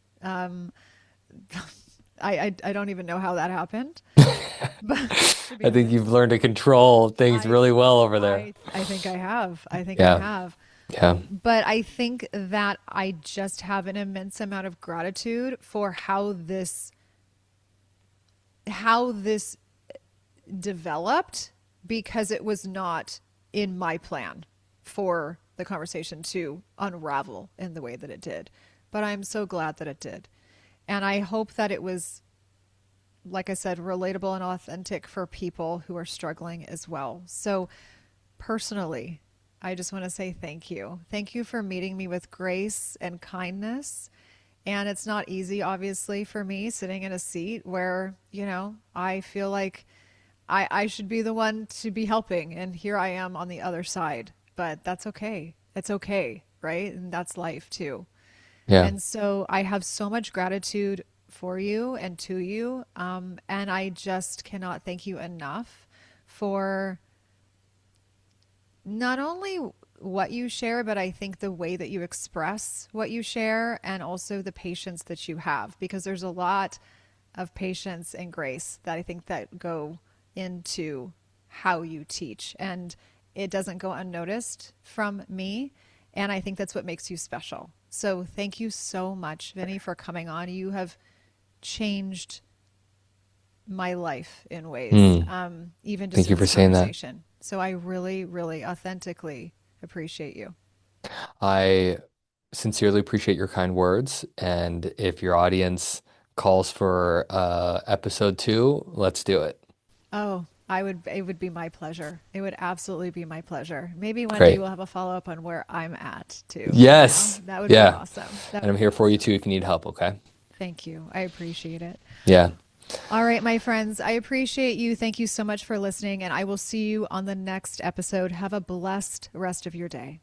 I don't even know how that happened, but to be I think honest, you've learned to control things I really well over there. I think I have. I think I Yeah. have. Yeah. But I think that I just have an immense amount of gratitude for how this developed, because it was not in my plan for the conversation to unravel in the way that it did. But I'm so glad that it did. And I hope that it was, like I said, relatable and authentic for people who are struggling as well. So personally, I just want to say thank you. Thank you for meeting me with grace and kindness. And it's not easy, obviously, for me sitting in a seat where, I feel like I should be the one to be helping. And here I am on the other side. But that's okay. It's okay, right? And that's life too. Yeah. And so I have so much gratitude for you and to you. And I just cannot thank you enough for not only what you share, but I think the way that you express what you share, and also the patience that you have, because there's a lot of patience and grace that I think that go into how you teach, and it doesn't go unnoticed from me. And I think that's what makes you special. So thank you so much, Vinny, for coming on. You have changed my life in ways, Mm. even just Thank in you for this saying that. conversation. So I really, really authentically appreciate you. I sincerely appreciate your kind words. And if your audience calls for episode 2, let's do it. Oh, it would be my pleasure. It would absolutely be my pleasure. Maybe one day Great. we'll have a follow up on where I'm at too. Yes. That would be Yeah. awesome. That And would I'm be here for you too awesome. if you need help, okay? Thank you. I appreciate it. Yeah. All right, my friends, I appreciate you. Thank you so much for listening, and I will see you on the next episode. Have a blessed rest of your day.